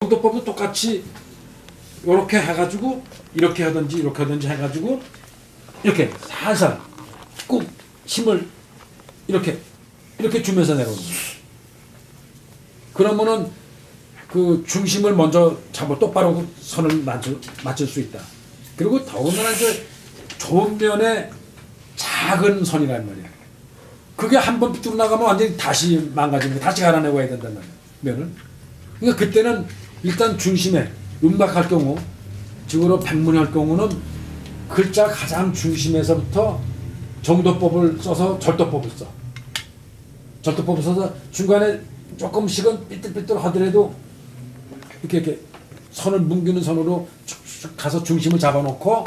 정도법도 똑같이 이렇게 해가지고 이렇게 하든지 이렇게 하든지 해가지고 이렇게 살살 꾹 힘을 이렇게 주면서 내려오는 거예요. 그러면은 그 중심을 먼저 잡아 똑바로 선을 맞출 수 있다. 그리고 더군다나 이제 좋은 면에 작은 선이란 말이야. 그게 한 번 뚫어 나가면 완전히 다시 망가지는 거, 다시 갈아내고 해야 된단 말이야. 면은. 그러니까 그때는 일단 중심에 음각할 경우, 즉으로 백문할 경우는 글자 가장 중심에서부터 정도법을 써서 절도법을 써. 절도법을 써서 중간에 조금씩은 삐뚤삐뚤 하더라도 이렇게 선을 뭉기는 선으로 쭉쭉 가서 중심을 잡아놓고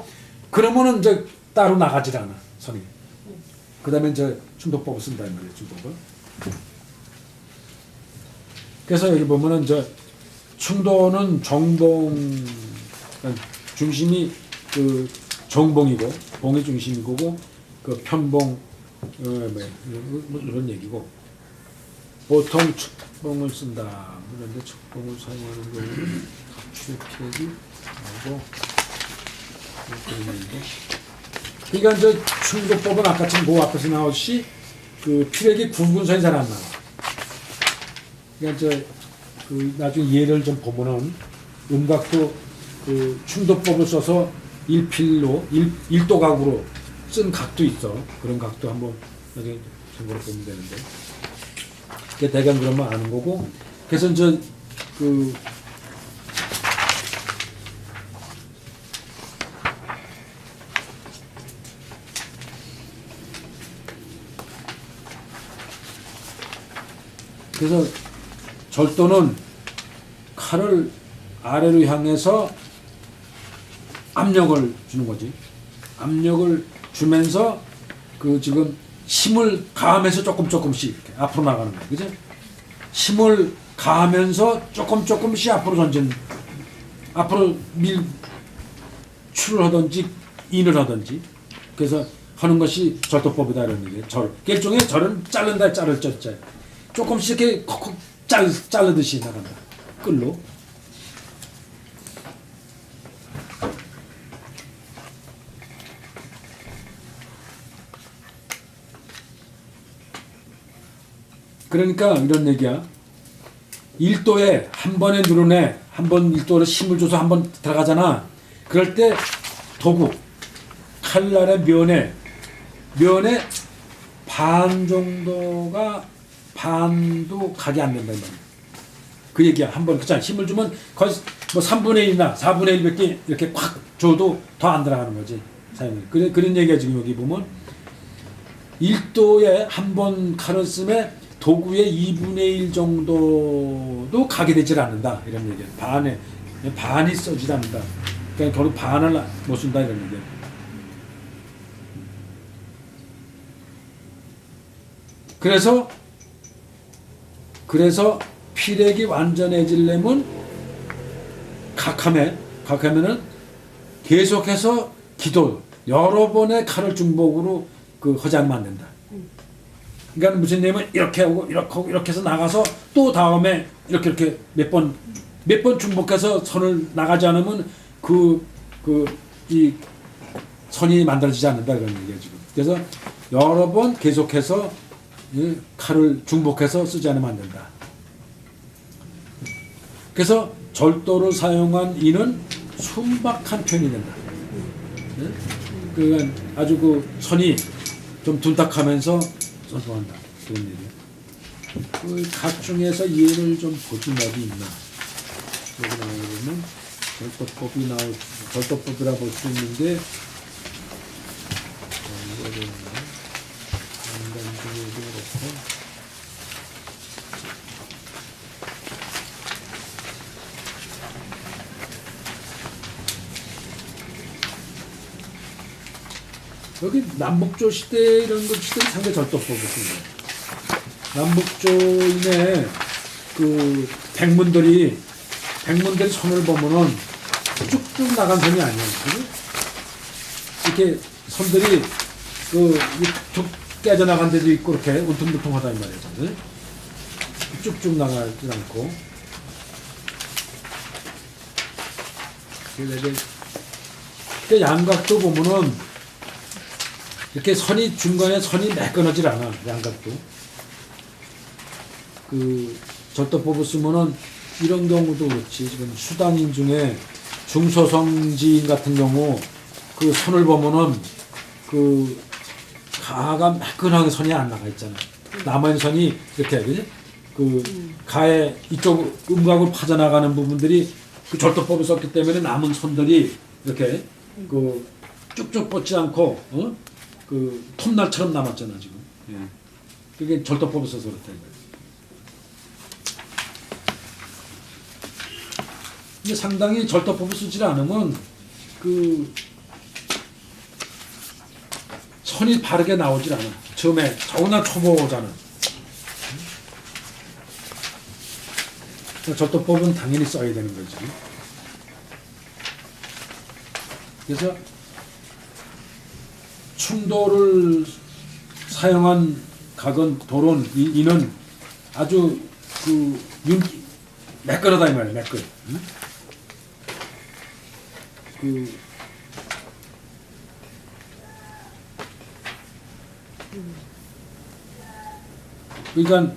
그러면은 이제 따로 나가질 않아 선이. 그다음에 이제 충도법을 쓴다 이 말이에요. 충도법을. 그래서 여기 보면은 이제 충도는 정봉 중심이 그 정봉이고 봉이 중심이고 그 편봉 이런 얘기고 보통 축봉을 쓴다. 그런데 축봉을 사용하는 경우는 각출의 피력이 나오고 그런 얘기고. 그러니까 이제 충도법은 아까처럼 그 앞에서 나오듯이 그 피력이 굵은 선이 잘 안 나와. 그러니까 이제 그 나중에 예를 좀 보면은 음각도 그 충도법을 써서 일필로 일도각으로 쓴 각도 있어. 그런 각도 한번 나중에 참고로 보면 되는데. 대강 그러면 아는 거고. 그래서 이제 그 그래서 절도는 칼을 아래로 향해서 압력을 주는 거지. 압력을 주면서 그 지금 힘을 가하면서 조금씩 이렇게 앞으로 나가는 거야. 그죠? 힘을 가하면서 조금씩 앞으로 앞으로 출을 하든지 인을 하든지. 그래서 하는 것이 절도법이다 이런 얘기예요. 일종의 절은 자른다 자를 젖자. 조금씩 이렇게 콕콕 자르듯이 나간다. 끌로. 그러니까 이런 얘기야. 일도에 한 번에 누르네, 한 번 일도를 힘을 줘서 한 번 들어가잖아. 그럴 때 도구, 칼날의 면에 반 정도가 반도 가게 안 된다. 그 얘기야. 한 번 그렇잖아. 힘을 주면 거의 뭐 3분의 1이나 4분의 1밖에 이렇게 콱 줘도 더 안 들어가는 거지. 사용이. 그런 얘기야. 지금 여기 보면 일도에 한 번 칼을 쓰면 도구의 2분의 1 정도도 가게 되질 않는다. 이런 얘기야. 반이 써지지 않는다. 그러니까 결국 반을 못 쓴다. 이런 얘기야. 그래서 피력이 완전해지려면 각하면은 계속해서 기도 여러 번의 칼을 중복으로 그 하지 않으면 안 된다. 그러니까 무슨 얘기냐면 이렇게 하고 이렇게 해서 나가서 또 다음에 이렇게 몇 번 중복해서 선을 나가지 않으면 이 선이 만들어지지 않는다 그런 얘기예요 지금. 그래서 여러 번 계속해서 칼을 중복해서 쓰지 않으면 안 된다. 그래서 절도를 사용한 이는 순박한 편이 된다. 그러니까 아주 그 선이 좀 둔탁하면서 선수한다. 그런 얘기예요. 그 각 중에서 예를 좀 보신 적이 있나? 여기 나오면 절도법이라 볼 수 있는데 이거를 그렇고. 여기 남북조 시대 이런 것 시대 상대 절도법을 쓴 거예요. 남북조인의 그 백문들이 손을 보면은 쭉쭉 나간 선이 아니에요. 이렇게 선들이 툭 깨져나간 데도 있고 이렇게 울퉁불퉁하다 이 말이에요. 쭉쭉 나가지 않고. 그 양각도 보면은 이렇게 선이 중간에 선이 매끈하질 않아. 양각도. 그 절도법을 쓰면은 이런 경우도 그렇지. 지금 수단인 중에 중소성지인 같은 경우 그 선을 보면은 그 가가 매끈하게 선이 안 나가 있잖아. 남은 선이 이렇게 그지? 그 가의 이쪽 음각으로 빠져나가는 부분들이 그 절도법을 썼기 때문에 남은 선들이 이렇게 그 쭉쭉 뻗지 않고 그 톱날처럼 남았잖아 지금. 예. 그게 절도법을 써서 그렇다 이거야. 근데 상당히 절도법을 쓰지 않으면 그 선이 바르게 나오질 않아. 처음에 더구나 초보잖아. 절도법은 당연히 써야 되는 거지. 그래서 충도를 사용한 각은 도론 이는 아주 그 매끄러다 이 말이야. 매끄러. 응? 그러니까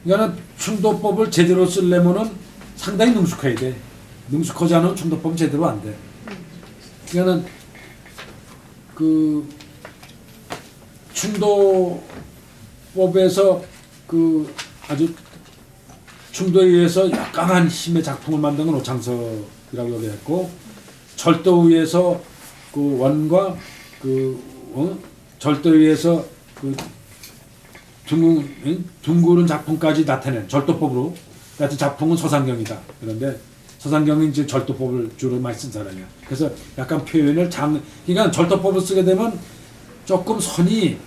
이거는 충도법을 제대로 쓰려면은 상당히 능숙해야 돼. 능숙하지 않으면 충도법은 제대로 안 돼. 그러니까는 그 충도법에서 그 아주 충도에 의해서 약간한 힘의 작품을 만든 건 오창석이라고 얘기했고, 절도에 의해서 그 원과 절도에 의해서 그 둥그런 작품까지 나타낸 절도법으로 같은 작품은 서상경이다. 그런데 서상경이 이제 절도법을 주로 많이 쓴 사람이야. 그래서 약간 표현을 그러니까 절도법을 쓰게 되면 조금 선이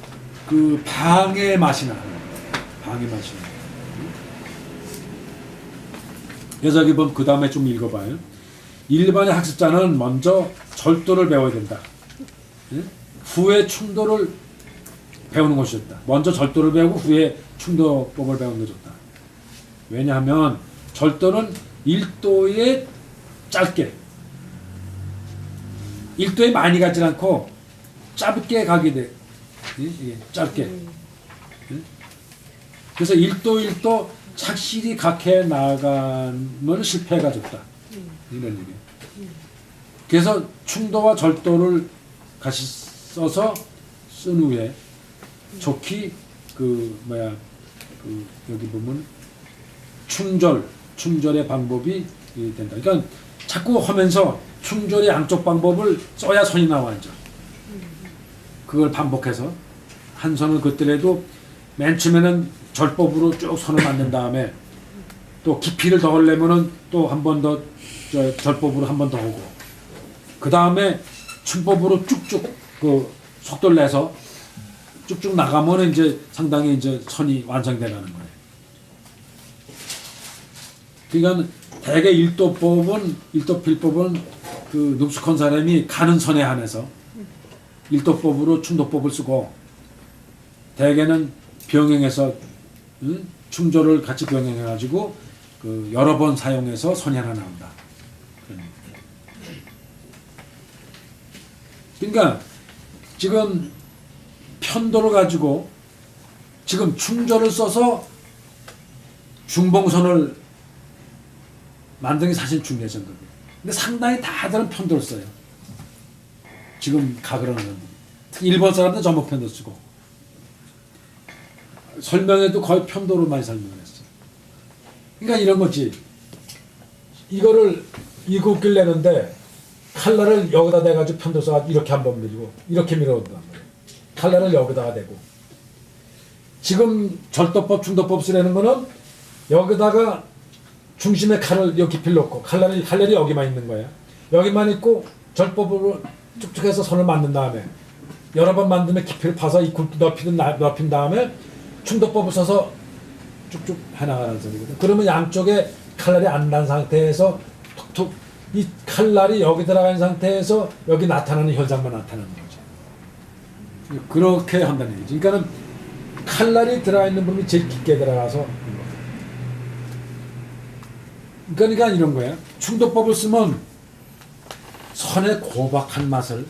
그 방해 맛이 나. 방해 맛이 나. 그래서 이번 그 다음에 좀 읽어봐요. 일반의 학습자는 먼저 절도를 배워야 된다. 후에 충도를 배우는 것이 좋다. 먼저 절도를 배우고 후에 충도법을 배우는 것이 좋다. 왜냐하면 절도는 1도에 짧게, 1도에 많이 가지 않고 짧게 가게 돼. 이게 짧게. 그래서 1도 착실히 각해 나가면 실패가 좋다. 이런 얘기예요. 그래서 충도와 절도를 같이 써서 쓴 후에 좋게 여기 보면 충절의 방법이 된다. 그러니까 자꾸 하면서 충절의 양쪽 방법을 써야 선이 나와 이제. 그걸 반복해서 한 선을 긋더라도 맨 처음에는 절법으로 쭉 선을 만든 다음에 또 깊이를 더 하려면은 또 한 번 더 절법으로 한 번 더 하고, 그 다음에 충법으로 쭉쭉 그 속도를 내서 쭉쭉 나가면 이제 상당히 이제 선이 완성되는 거예요. 그러니까 대개 일도필법은 그 능숙한 사람이 가는 선에 한해서 일도법으로 충도법을 쓰고, 대개는 병행해서 충조를 같이 병행해가지고 그 여러 번 사용해서 선이 하나 나온다. 그러니까 지금 편도를 가지고 지금 충조를 써서 중봉선을 만드는 게 사실 중요해진 거예요. 근데 상당히 다들은 편도를 써요. 지금 각을 하는 특히 일본 사람들은 전부 편도 쓰고, 설명에도 거의 편도로 많이 설명을 했어요. 그러니까 이런 거지. 이거를 이굽길 내는데 칼날을 여기다 대가지고 편도 써가지고 이렇게 한번 밀고 이렇게 밀어온단 말이에요. 칼날을 여기다가 대고. 지금 절도법, 충도법 쓰려는 거는 여기다가 중심에 칼을 여기 깊이 놓고 칼날이 여기만 있는 거예요. 여기만 있고 절법으로 쭉쭉 해서 선을 만든 다음에 여러 번 만들면 깊이를 파서 이 굵기 넓힌 다음에 충도법을 써서 쭉쭉 해나가는 소리거든. 그러면 양쪽에 칼날이 안 난 상태에서 툭툭 이 칼날이 여기 들어간 상태에서 여기 나타나는 현상만 나타나는 거죠. 그렇게 한다는 얘기죠. 그러니까는 칼날이 들어있는 부분이 제일 깊게 들어가서, 그러니까 이런 거야. 충도법을 쓰면 선의 고박한 맛을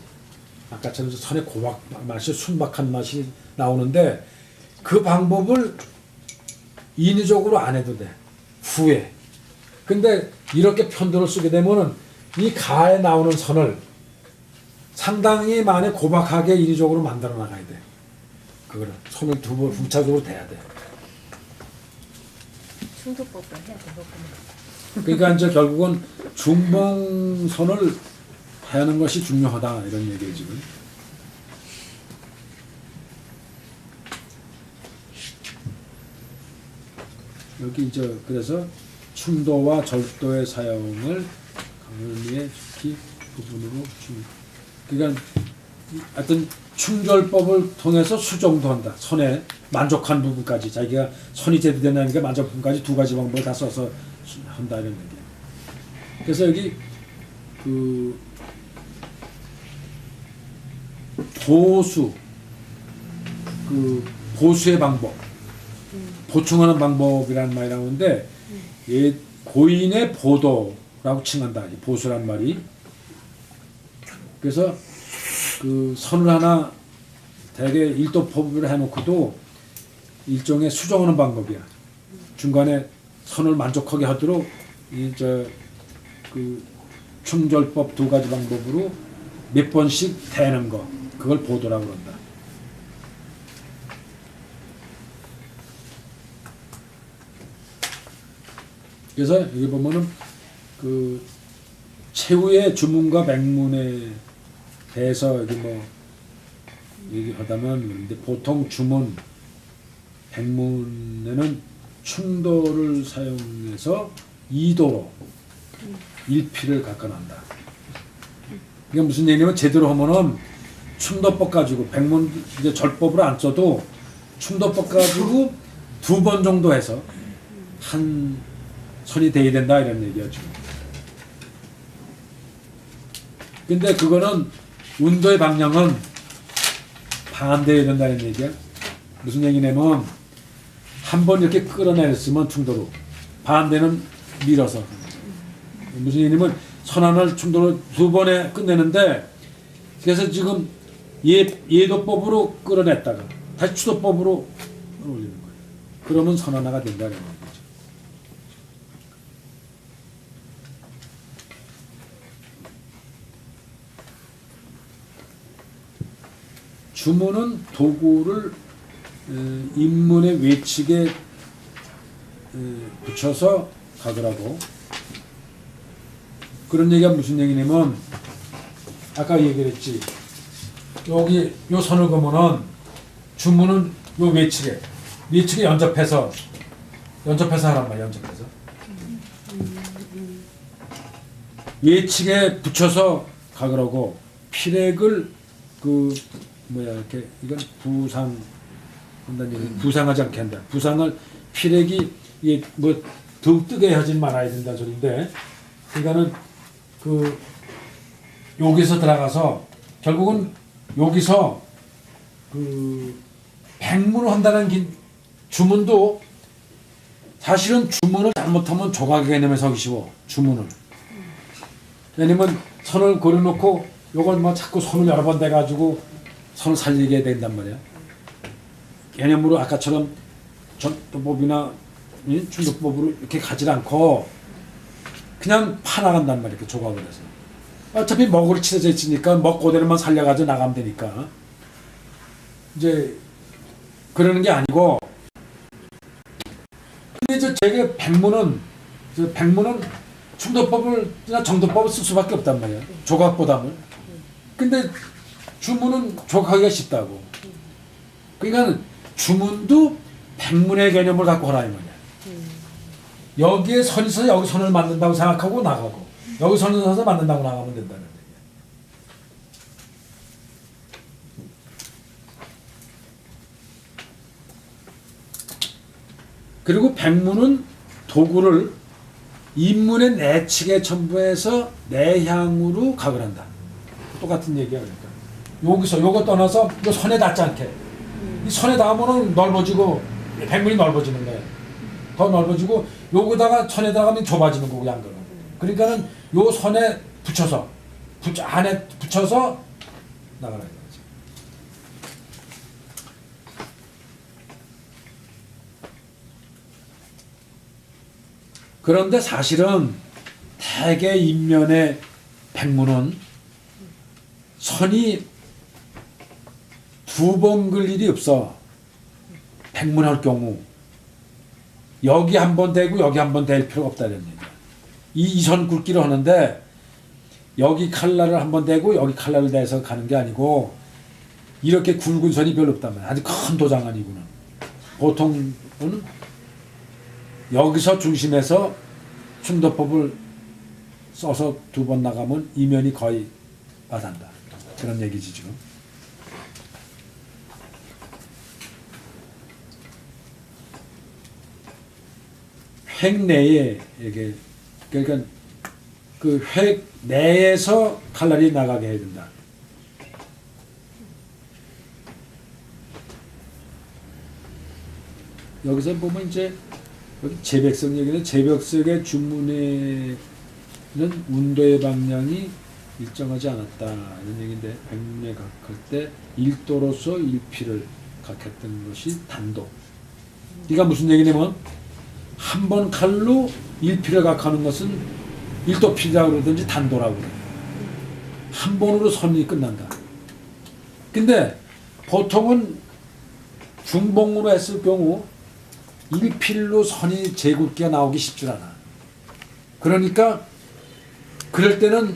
아까처럼 선의 고박한 맛이 순박한 맛이 나오는데 그 방법을 인위적으로 안 해도 돼. 후에. 근데 이렇게 편도를 쓰게 되면은 이 가에 나오는 선을 상당히 많이 고박하게 인위적으로 만들어 나가야 돼. 그거를 손을 두 번 부차적으로 대야 돼. 충도법을 해야 되겠구나. 그러니까 이제 결국은 중봉선을 하는 것이 중요하다 이런 얘기예요 지금. 여기 이제 그래서 충도와 절도의 사용을 강의의 특히 부분으로 그러니까 하여튼 충절법을 통해서 수정도 한다. 선에 만족한 부분까지 자기가 선이 제대되냐니까 만족한 부분까지 두 가지 방법을 다 써서 한다 이런 얘기예요. 그래서 여기 그 보수 그 보수의 방법 보충하는 방법이라는 말이 나오는데 예, 고인의 보도라고 칭한다. 보수란 말이. 그래서 그 선을 하나 대개 일도법을 해놓고도 일종의 수정하는 방법이야. 중간에 선을 만족하게 하도록 그 충절법 두 가지 방법으로 몇 번씩 대는 거 그걸 보도라고 그런다. 그래서 여기 보면은 그 최후의 주문과 맹문에 대해서 여기 뭐 얘기하다면 근데 보통 주문 백문에는 충도를 사용해서 이도로 일피를 깎아낸다. 이게 무슨 얘기냐면 제대로 하면은 충도법 가지고 백문 이제 절법으로 안 써도 충도법 가지고 두 번 정도 해서 한 선이 돼야 된다 이런 얘기였죠. 근데 그거는 운도의 방향은 반대해야 된다는 얘기야. 무슨 얘기냐면 한 번 이렇게 끌어내렸으면 충도로 반대는 밀어서 무슨 얘기냐면 선안을 충도로 두 번에 끝내는데 그래서 지금 예도법으로 끌어냈다가 다시 추도법으로 올리는 거예요. 그러면 선안화가 된다는 거죠. 주문은 도구를 인문의 외측에 붙여서 가더라고. 그런 얘기가 무슨 얘기냐면 아까 얘기했지. 여기 요 선을 그으면은 주문은 요 외측에 연접해서 하란 말이야. 연접해서 외측에 붙여서 가더라고. 피렉을 그 뭐야 이렇게 이건 부상 한다는 얘기 부상하지 않게 한다. 부상을 피렉이 이게 뭐 더욱 뜨게 하지 말아야 된다 소리인데 그러니까는 그 여기서 들어가서 결국은 여기서 그 백문을 한다는 주문도 사실은 주문을 잘못하면 조각의 개념에 서기 쉬워. 주문을 왜냐면 선을 그려놓고 요걸 뭐 자꾸 손을 여러 번 대가지고 선을 살리게 된단 말이야. 개념으로 아까처럼 전도법이나 충도법으로 이렇게 가지 않고 그냥 파나간단 말이야. 조각을 해서. 어차피 먹으로 칠해져 있으니까 먹 그대로만 살려가지고 나가면 되니까. 이제 그러는 게 아니고 근데 이제 제게 백문은 충도법이나 정도법을 쓸 수밖에 없단 말이야. 조각보다는. 근데 주문은 조각하기가 쉽다고. 그러니까 주문도 백문의 개념을 갖고 하라 이 말이야. 여기에 선이 있어서 여기 선을 만든다고 생각하고 나가고 여기 선을 서서 만든다고 나가면 된다는 얘기야. 그리고 백문은 도구를 인문의 내측에 첨부해서 내향으로 각을 한다. 똑같은 얘기야. 그러니까 여기서 요거 떠나서 요 선에 닿지 않게 이 선에 닿으면은 넓어지고 백문이 넓어지는 거야. 더 넓어지고 요거다가 선에 닿으면 좁아지는 거고 양거는. 그러니까는 요 선에 붙여서 안에 붙여서 나가라 이거지. 그런데 사실은 대개 인면의 백문은 선이 두 번 글 일이 없어. 백문할 경우 여기 한 번 대고 여기 한 번 댈 필요가 없다는 얘기야. 이 선 굵기를 하는데 여기 칼날을 한 번 대고 여기 칼날을 대서 가는 게 아니고 이렇게 굵은 선이 별로 없단 말이야. 아주 큰 도장아니고는 보통은 여기서 중심에서 충도법을 써서 두 번 나가면 이면이 거의 맞한다. 그런 얘기지 지금. 획 내에 이게 그러니까 그 획 내에서 칼날이 나가게 해야 된다. 여기서 보면 이제 여기 재백석 얘기는 재백석의 주문에는 운도의 방향이 일정하지 않았다 이런 얘기인데 백문에 각할 때 일도로서 일피를 각했던 것이 단도. 이가 무슨 얘기냐면 한 번 칼로 일피를 각하는 것은 일도피라고 그러든지 단도라고 그래. 한 번으로 선이 끝난다. 근데 보통은 중봉으로 했을 경우 일필로 선이 제굵기가 나오기 쉽지 않아. 그러니까 그럴 때는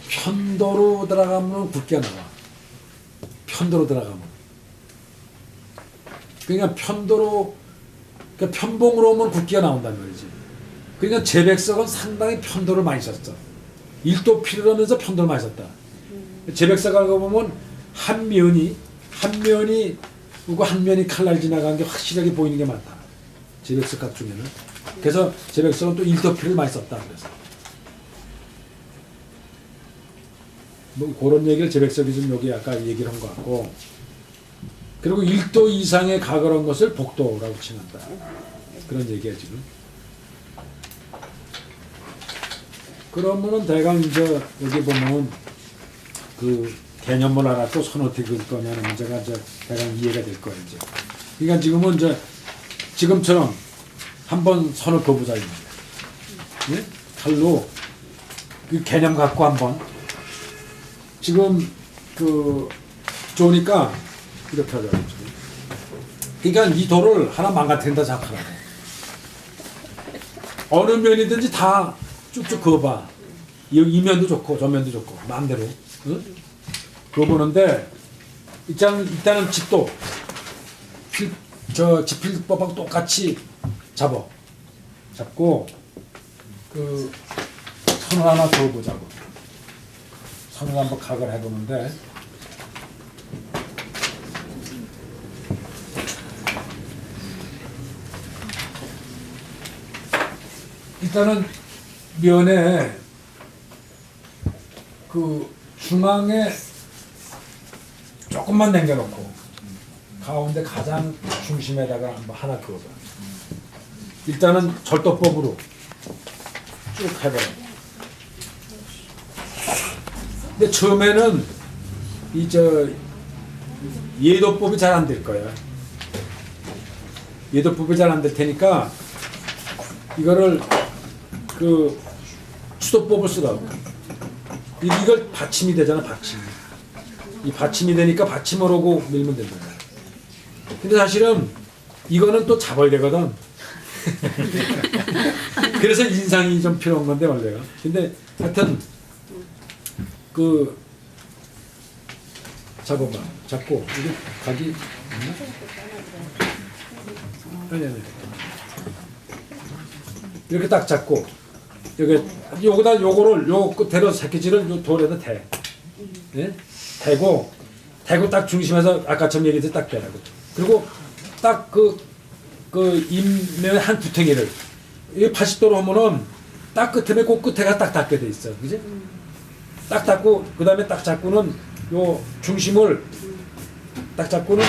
편도로 들어가면 굵기가 나와. 편도로 들어가면. 그러니까 그러니까 편봉으로 오면 굵기가 나온단 말이지. 그러니까 재백석은 상당히 편도를 많이 썼어. 일도피를 하면서 편도를 많이 썼다. 재백석을 보면 한 면이 그리고 한 면이 칼날 지나간 게 확실하게 보이는 게 많다. 재백석각 중에는. 그래서 재백석은 또 일도피를 많이 썼다. 그래서 뭐 그런 얘기를 재백석이 좀 여기 아까 얘기를 한 것 같고, 그리고 1도 이상의 각을 한 것을 복도라고 칭한다. 그런 얘기야 지금. 그러면은 대강 이제 여기 보면 그 개념을 알았고 선 어떻게 그을 거냐는 문제가 이제 대강 이해가 될 거예요 이제. 그러니까 지금은 이제 지금처럼 한번 선을 그어보자 이 말이야. 예? 칼로 그 개념 갖고 한번 지금 그 좋으니까 이렇게 하자. 그러니까 이 돌을 하나 망가뜨린다 생각하라고. 어느 면이든지 다 쭉쭉 그어봐. 이 면도 좋고 저 면도 좋고 마음대로. 응? 그어보는데 일단은 집도 지필법하고 똑같이 잡고 그 선을 하나 그어보자고. 선을 한번 각을 해보는데 일단은 면에 그 중앙에 조금만 남겨놓고 가운데 가장 중심에다가 한번 하나 그어봐. 일단은 절도법으로 쭉 해봐요. 근데 처음에는 예도법이 잘 안 될 거야. 예도법이 잘 안 될 테니까 이거를 그 수도법을 쓰라고. 이걸 받침이 되잖아, 받침. 이 받침이 되니까 받침을 하고 밀면 된다. 근데 사실은 이거는 또 잡아야 되거든. 그래서 인상이 좀 필요한 건데 원래가. 근데 하여튼 그 잡아봐. 잡고 이게 각이 있나? 아니. 이렇게 딱 잡고 여기 요거를 요 끝에로 새끼질을 요 돌에다 대. 예? 대고 딱 중심에서 아까처럼 얘기했듯이 딱 대라고. 그리고 딱 그 인면 한 구탱이를 이 80도로 하면은 딱 끝에 그 끝에가 딱 닿게 돼 있어. 그지? 딱 닿고 그다음에 딱 잡고는 요 중심을 딱 잡고는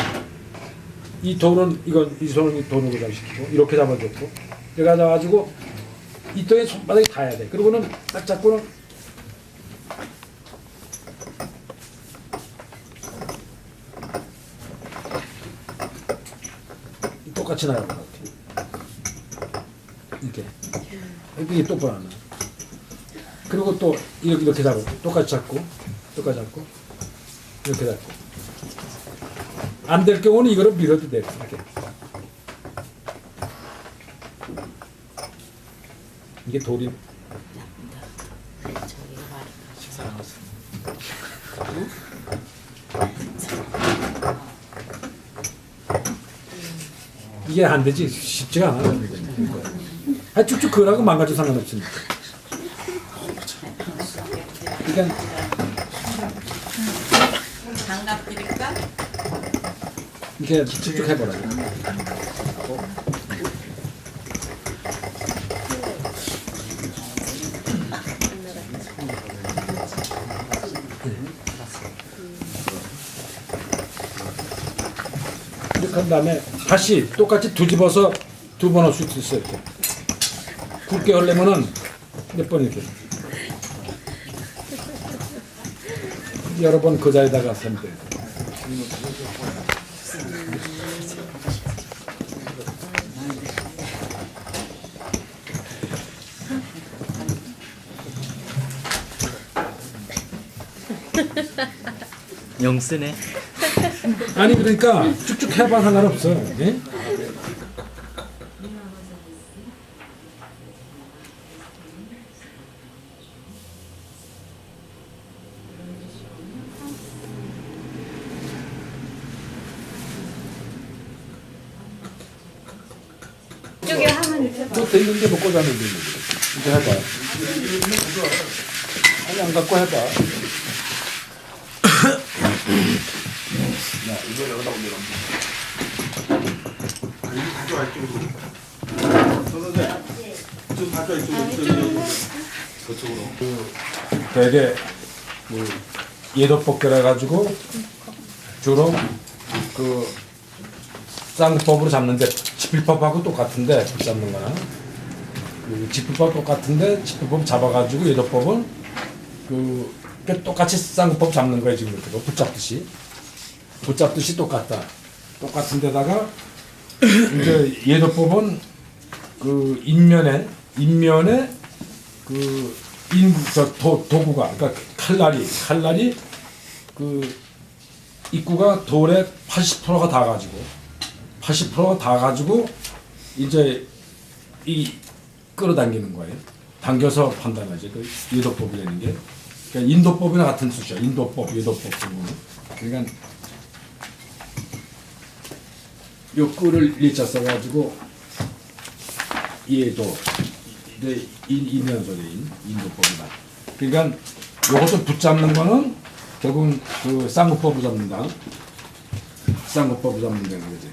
이 돌은 이 손을 돌을 고정시키고 이렇게 잡아줬고 이렇게 잡아가지고 이 땅에 손바닥이 닿아야 돼. 그리고는 딱 잡고는 똑같이 나가고 이렇게 이게 똑바로 안 나. 그리고 또 이렇게 잡고 똑같이 잡고 이렇게 잡고 안 될 경우는 이거를 밀어도 돼. 이렇게 이게 돌이 이게 안 되지 쉽지가 않아. 아 쭉쭉 그러고 망가져 상관없으니까. 그러니까 장갑 드릴까? 이렇게 쭉쭉 해보라. 이렇게 한 다음에 다시 똑같이 뒤집어서 두 번 할 수 있어요. 이렇게 굵게 하려면은 몇 번 이렇게 여러 번 그 자리에다가 하면 돼요. 영쓰네. 아니 그러니까 쭉쭉 해봐 상관없어. 예? 이쪽에 하면 해봐. 또 됐는데 못 꽂았는데 이제 해봐. 아니 안 갖고 해봐. 야, 이거 여기다 올려. 이거 가져와 이쪽으로. 선생님, 좀 가져와 이쪽으로. 그쪽으로. 되게 예도법 그래가지고 주로 그 쌍법으로 잡는데 지필법하고 똑같은데 잡는 거나 그 지필법 똑같은데 지필법 잡아가지고 예도법은 그 똑같이 쌍법 잡는 거예요 지금 이렇게 붙잡듯이 똑같다. 똑같은 데다가 이제 예도법은 그 인면에 그 도구가 그러니까 칼날이 그 입구가 돌에 80%가 다 가지고 이제 이 끌어당기는 거예요. 당겨서 판단하지. 그 예도법이라는 게 그러니까 인도법이나 같은 수죠. 인도법, 예도법 부분은 그러니까 요 끈을 일자 써가지고 예도 이면소리인 인도법이다. 그러니까 요것도 붙잡는 거는 결국은 그 쌍구법을 잡는다. 쌍구법을 잡는다는 거지.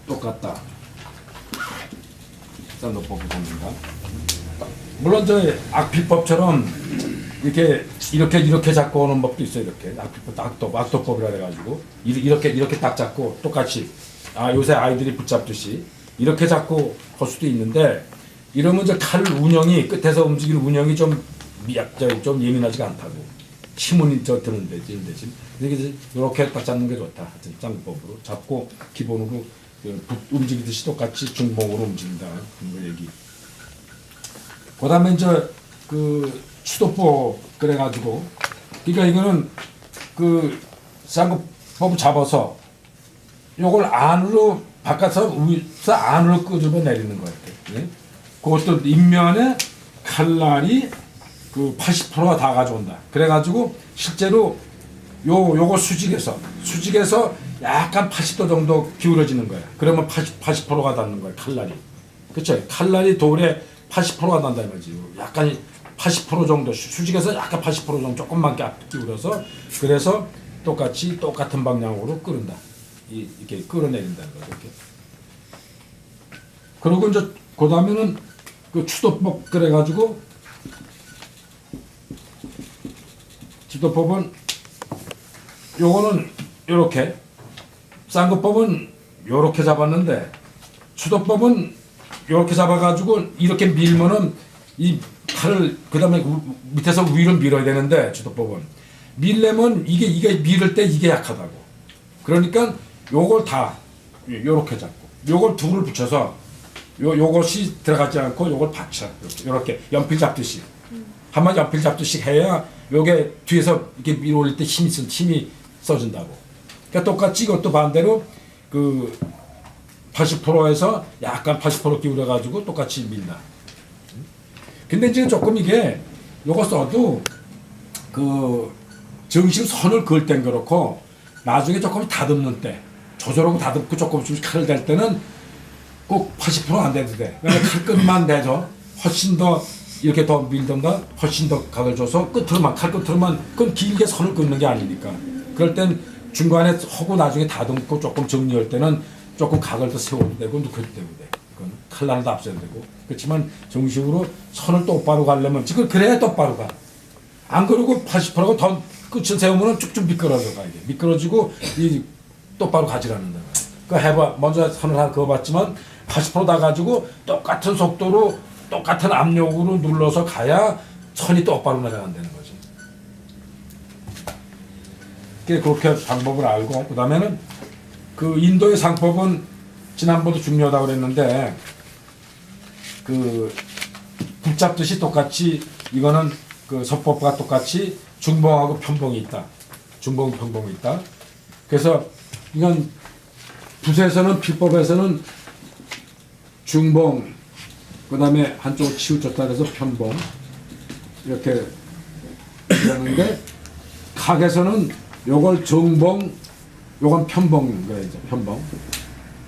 똑같다. 쌍구법을 잡는다. 물론 저 악필법처럼 이렇게 잡고 오는 법도 있어요. 이렇게 악도법이라 해가지고 이렇게 딱 잡고 똑같이 요새 아이들이 붙잡듯이 이렇게 잡고 할 수도 있는데 이러면 이제 칼 운영이 끝에서 움직이는 운영이 좀 예민하지가 않다고 힘은 드는 데지 대신 이렇게 딱 잡는 게 좋다. 하여튼 쌍법으로 잡고 기본으로 움직이듯이 똑같이 중봉으로 움직인다. 그런 거 얘기. 그다음에 이제 그 추도법 그래가지고 그러니까 이거는 그 쌍법을 잡아서 요걸 안으로 바깥에서 안으로 끄집어 내리는 거예요. 네? 그것도 인면에 칼날이 그 80%가 다 가져온다. 그래가지고 실제로 요거 수직에서 약간 80도 정도 기울어지는 거야. 그러면 80%가 닿는 거야. 칼날이. 그렇죠? 칼날이 돌에 80%가 난다 이 말이지. 약간 80% 정도 수직에서 약간 80% 정도 조금만 기울여서 그래서 똑같은 방향으로 끄른다. 이렇게 끌어내린다는 거죠. 이렇게. 그리고 이제 그다음에는 그 추도법 그래가지고 추도법은 요거는 요렇게 쌍구법은 요렇게 잡았는데 추도법은 요렇게 잡아가지고 이렇게 밀면은 이 칼을 그다음에 밑에서 위로 밀어야 되는데 추도법은 밀려면 이게 밀을 때 이게 약하다고. 그러니까 요걸 다 요렇게 잡고 요걸 둘을 붙여서 요것이 들어가지 않고 요걸 받쳐 이렇게 연필 잡듯이 한번 연필 잡듯이 해야 요게 뒤에서 이렇게 밀어 올릴 때 힘이 써진다고. 그러니까 똑같이 이것도 반대로 그 80%에서 약간 80% 기울여 가지고 똑같이 밀다. 근데 이제 조금 이게 요거 써도 그 정식 선을 그을 땐 그렇고 나중에 조금 다듬는 때 조절하고 다듬고 조금씩 칼을 댈 때는 꼭 80%안 돼도 돼. 그러니까 칼끝만 내줘. 훨씬 더 이렇게 더 밀던가 훨씬 더 각을 줘서 끝으로만 칼 끝으로만 그건 길게 선을 긋는 게 아니니까. 그럴 땐 중간에 하고 나중에 다듬고 조금 정리할 때는 조금 각을 더 세워도 되고 누켜도 되고 돼. 그건 칼날도 앞서야 되고. 그렇지만 정식으로 선을 똑바로 가려면 지금 그래야 똑바로 가. 안 그러고 80%가 더 끝을 세우면 쭉쭉 미끄러져 가 이게. 미끄러지고 이 똑바로 가지 않는다. 그 해봐. 먼저 선을 하나 그어봤지만 80%다 가지고 똑같은 속도로 똑같은 압력으로 눌러서 가야 선이 똑바로 내려간다는 거지. 그렇게 방법을 알고 그다음에는 그 인도의 상법은 지난번도 중요하다고 그랬는데 그 붙잡듯이 똑같이 이거는 그 서법과 똑같이 중봉하고 편봉이 있다. 중봉 편봉이 있다. 그래서 이건 붓에서는 필법에서는 중봉 그다음에 한쪽 치우쳤다 그래서 편봉 이렇게 하는데 각에서는 요걸 정봉 요건 편봉 그래야죠. 편봉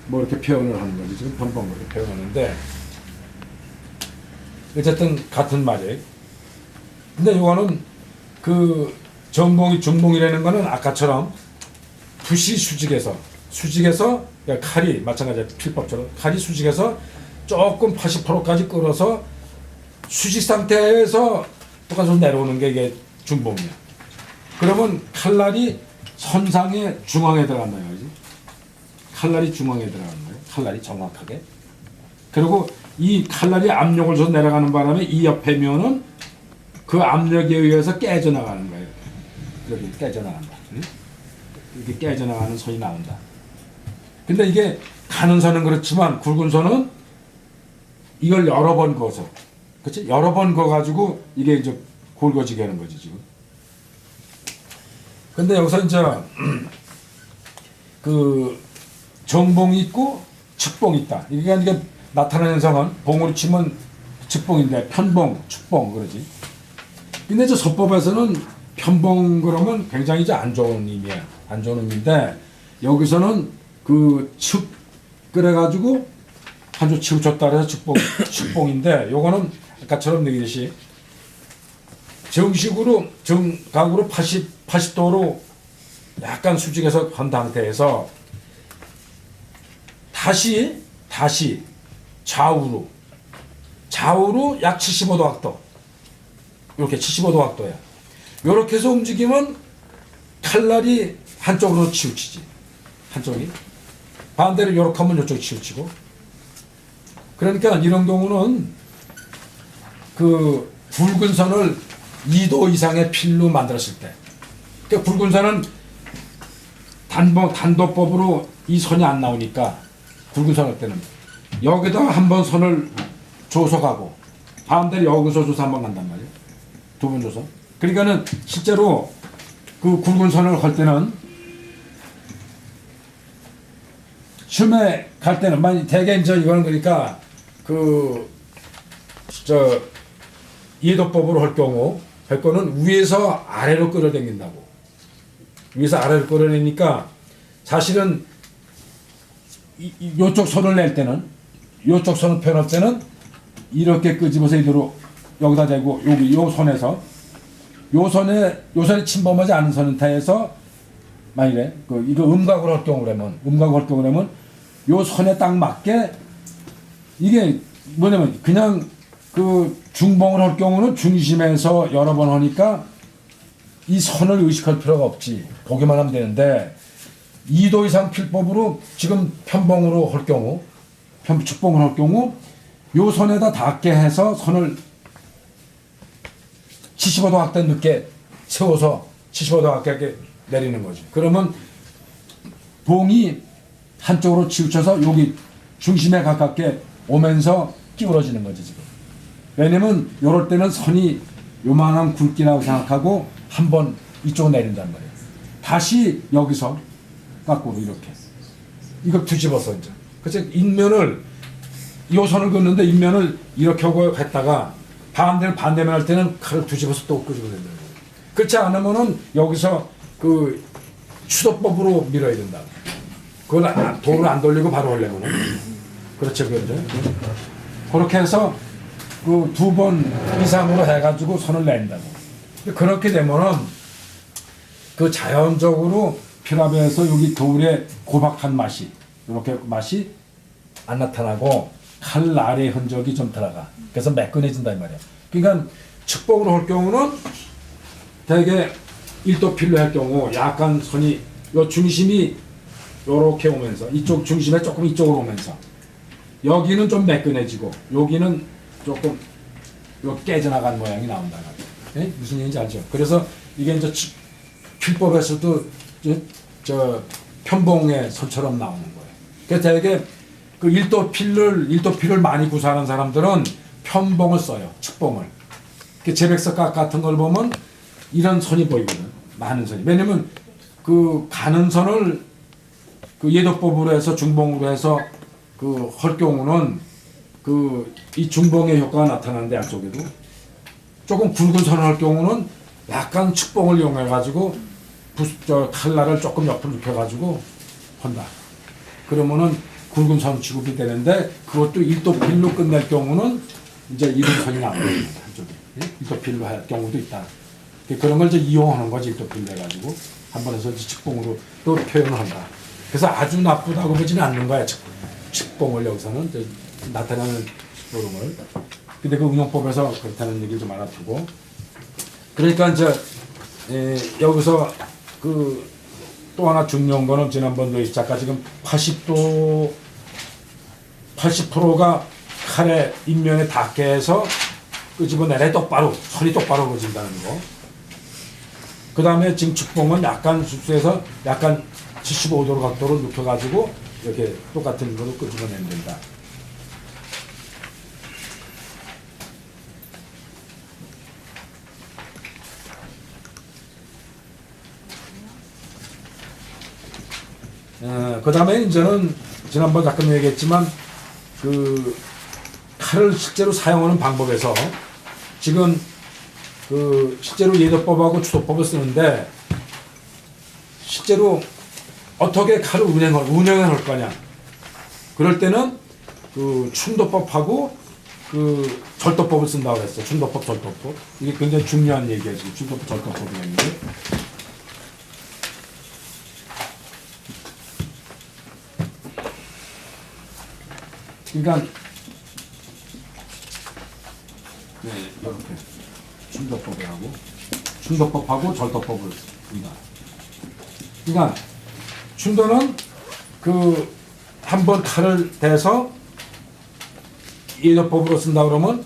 뭐 이렇게 표현을 하는 거지. 지금 편봉 이렇게 표현하는데 어쨌든 같은 말이에요. 근데 요거는 그 정봉이 중봉이라는 거는 아까처럼 붓이 수직에서 그러니까 칼이 마찬가지로 필법처럼 칼이 수직에서 조금 80%까지 끌어서 수직 상태에서 똑같이 내려오는 게 이게 중봉이야. 그러면 칼날이 선상의 중앙에 들어간다 이거지. 칼날이 중앙에 들어가는 거예요. 칼날이 정확하게. 그리고 이 칼날이 압력을 줘서 내려가는 바람에 이 옆에 면은 그 압력에 의해서 깨져나가는 거예요. 여기 깨져나간다. 이렇게 깨져나가는 선이 나온다. 근데 이게 가는 선은 그렇지만 굵은 선은 이걸 여러 번 그어서 그렇지? 여러 번 그어가지고 이게 이제 굵어지게 하는 거지 지금. 근데 여기서 이제 그 정봉이 있고 측봉이 있다. 이게 나타나는 현상은 봉으로 치면 측봉인데 편봉, 축봉 그러지. 근데 저 서법에서는 편봉 그러면 굉장히 이제 안 좋은 의미야. 안 좋은 의미인데 여기서는 그 측 그래가지고 한쪽 치우쳤다 그래서 축봉인데 요거는 아까처럼 얘기했듯이 정식으로 정각으로 80도로 약간 수직해서 한 상태에서 다시 좌우로 약 75도 각도 이렇게 75도 각도야. 이렇게 해서 움직이면 칼날이 한쪽으로 치우치지. 한쪽이 반대로 이렇게 하면 이쪽이 치우치고. 그러니까 이런 경우는 그 굵은 선을 2도 이상의 필로 만들었을 때, 그러니까 굵은 선은 단도법으로 이 선이 안 나오니까 굵은 선 할 때는 여기다 한번 선을 줘서 가고 반대로 여기서 줘서 한번 간단 말이에요. 두 번 줘서. 그러니까는 실제로 그 굵은 선을 할 때는 시험에 갈 때는 많이 대개 이제 이거는 그러니까 이해도법으로 할 경우 할 거는 위에서 아래로 끌어당긴다고. 위에서 아래로 끌어내니까 사실은 요쪽 선을 낼 때는 요쪽 선을 표현할 때는 이렇게 끄집어서 이대로 여기다 대고 여기 요 선에서 요 선에 침범하지 않은 선타에서 만일에 이거 음각을 할 경우라면 요 선에 딱 맞게 이게 뭐냐면 그냥 그 중봉을 할 경우는 중심에서 여러 번 하니까 이 선을 의식할 필요가 없지. 보기만 하면 되는데 2도 이상 필법으로 지금 편봉으로 할 경우 축봉을 할 경우 요 선에다 닿게 해서 선을 75도 각도 늦게 세워서 75도 각도 내리는 거지. 그러면 봉이 한쪽으로 치우쳐서 여기 중심에 가깝게 오면서 기울어지는 거지 지금. 왜냐면 요럴 때는 선이 요만한 굵기라고 생각하고 한번 이쪽으로 내린단 말이에요. 다시 여기서 거꾸로 이렇게 이거 뒤집어서 이제 그래서 인면을 요 선을 긋는데 인면을 이렇게 하고 했다가 반대면 할 때는 칼을 뒤집어서 또 끄집어 된다. 그렇지 않으면은 여기서 그 추도법으로 밀어야 된다. 그걸 돌을 안 돌리고 바로 하려면은 그렇죠, 그죠? 그렇게 해서 그 2번 이상으로 해가지고 선을 낸다고. 그렇게 되면은 그 자연적으로 피랍에서 여기 돌의 고박한 맛이 이렇게 맛이 안 나타나고 칼 날의 흔적이 좀 들어가. 그래서 매끈해진다 이 말이야. 그러니까 측봉으로 할 경우는 되게 1도 필로 할 경우 약간 선이 요 중심이 요렇게 오면서 이쪽 중심에 조금 이쪽으로 오면서 여기는 좀 매끈해지고 여기는 조금 요 깨져나간 모양이 나온다. 예? 무슨 얘기인지 알죠? 그래서 이게 이제 필법에서도 저 편봉의 선처럼 나오는 거예요. 그래서 되게 그 1도 필을 많이 구사하는 사람들은 편봉을 써요. 측봉을. 그 제백석각 같은 걸 보면 이런 선이 보이거든. 많은 선이. 왜냐면 그 가는 선을 그 예도법으로 해서 중봉으로 해서 그 할 경우는 그 이 중봉의 효과가 나타나는데 양쪽에도 조금 굵은 선을 할 경우는 약간 측봉을 이용해 가지고 칼날을 조금 옆으로 눕혀 가지고 한다. 그러면은 굵은 선 취급이 되는데 그것도 1도 필로 끝낼 경우는 이제 이런 선이 나옵니다. 한쪽에. 1도 필로 할 경우도 있다. 그런 걸 이제 이용하는 거지. 1도 필로 해가지고 한 번에서 측봉으로 또 표현을 한다. 그래서 아주 나쁘다고 보지는 않는 거야. 측봉을 여기서는 이제 나타나는 요령을. 근데 그 응용법에서 그렇다는 얘기를 좀 알아두고. 그러니까 이제 여기서 그 또 하나 중요한 거는 지난번 노희 작가 지금 80%가 칼의 인면에 닿게 해서 끄집어내래 똑바로 선이 똑바로 그어진다는 거. 그 다음에 지금 측봉은 약간 숙소에서 약간 75도로 각도로 눕혀가지고 이렇게 똑같은 거로 끄집어내면 된다. 그 다음에 이제는 지난번 잠깐 얘기했지만 그 칼을 실제로 사용하는 방법에서 지금 그 실제로 예도법하고 추도법을 쓰는데 실제로 어떻게 칼을 운영할 거냐. 그럴 때는 그 충도법하고 그 절도법을 쓴다고 했어. 충도법, 절도법. 이게 굉장히 중요한 얘기야 지금 충도법, 절도법이라는 게. 그러니까 네, 이렇게 충도법하고 절도법을 씁니다. 그러니까 충도는 그 한 번 칼을 대서 예도법으로 쓴다 그러면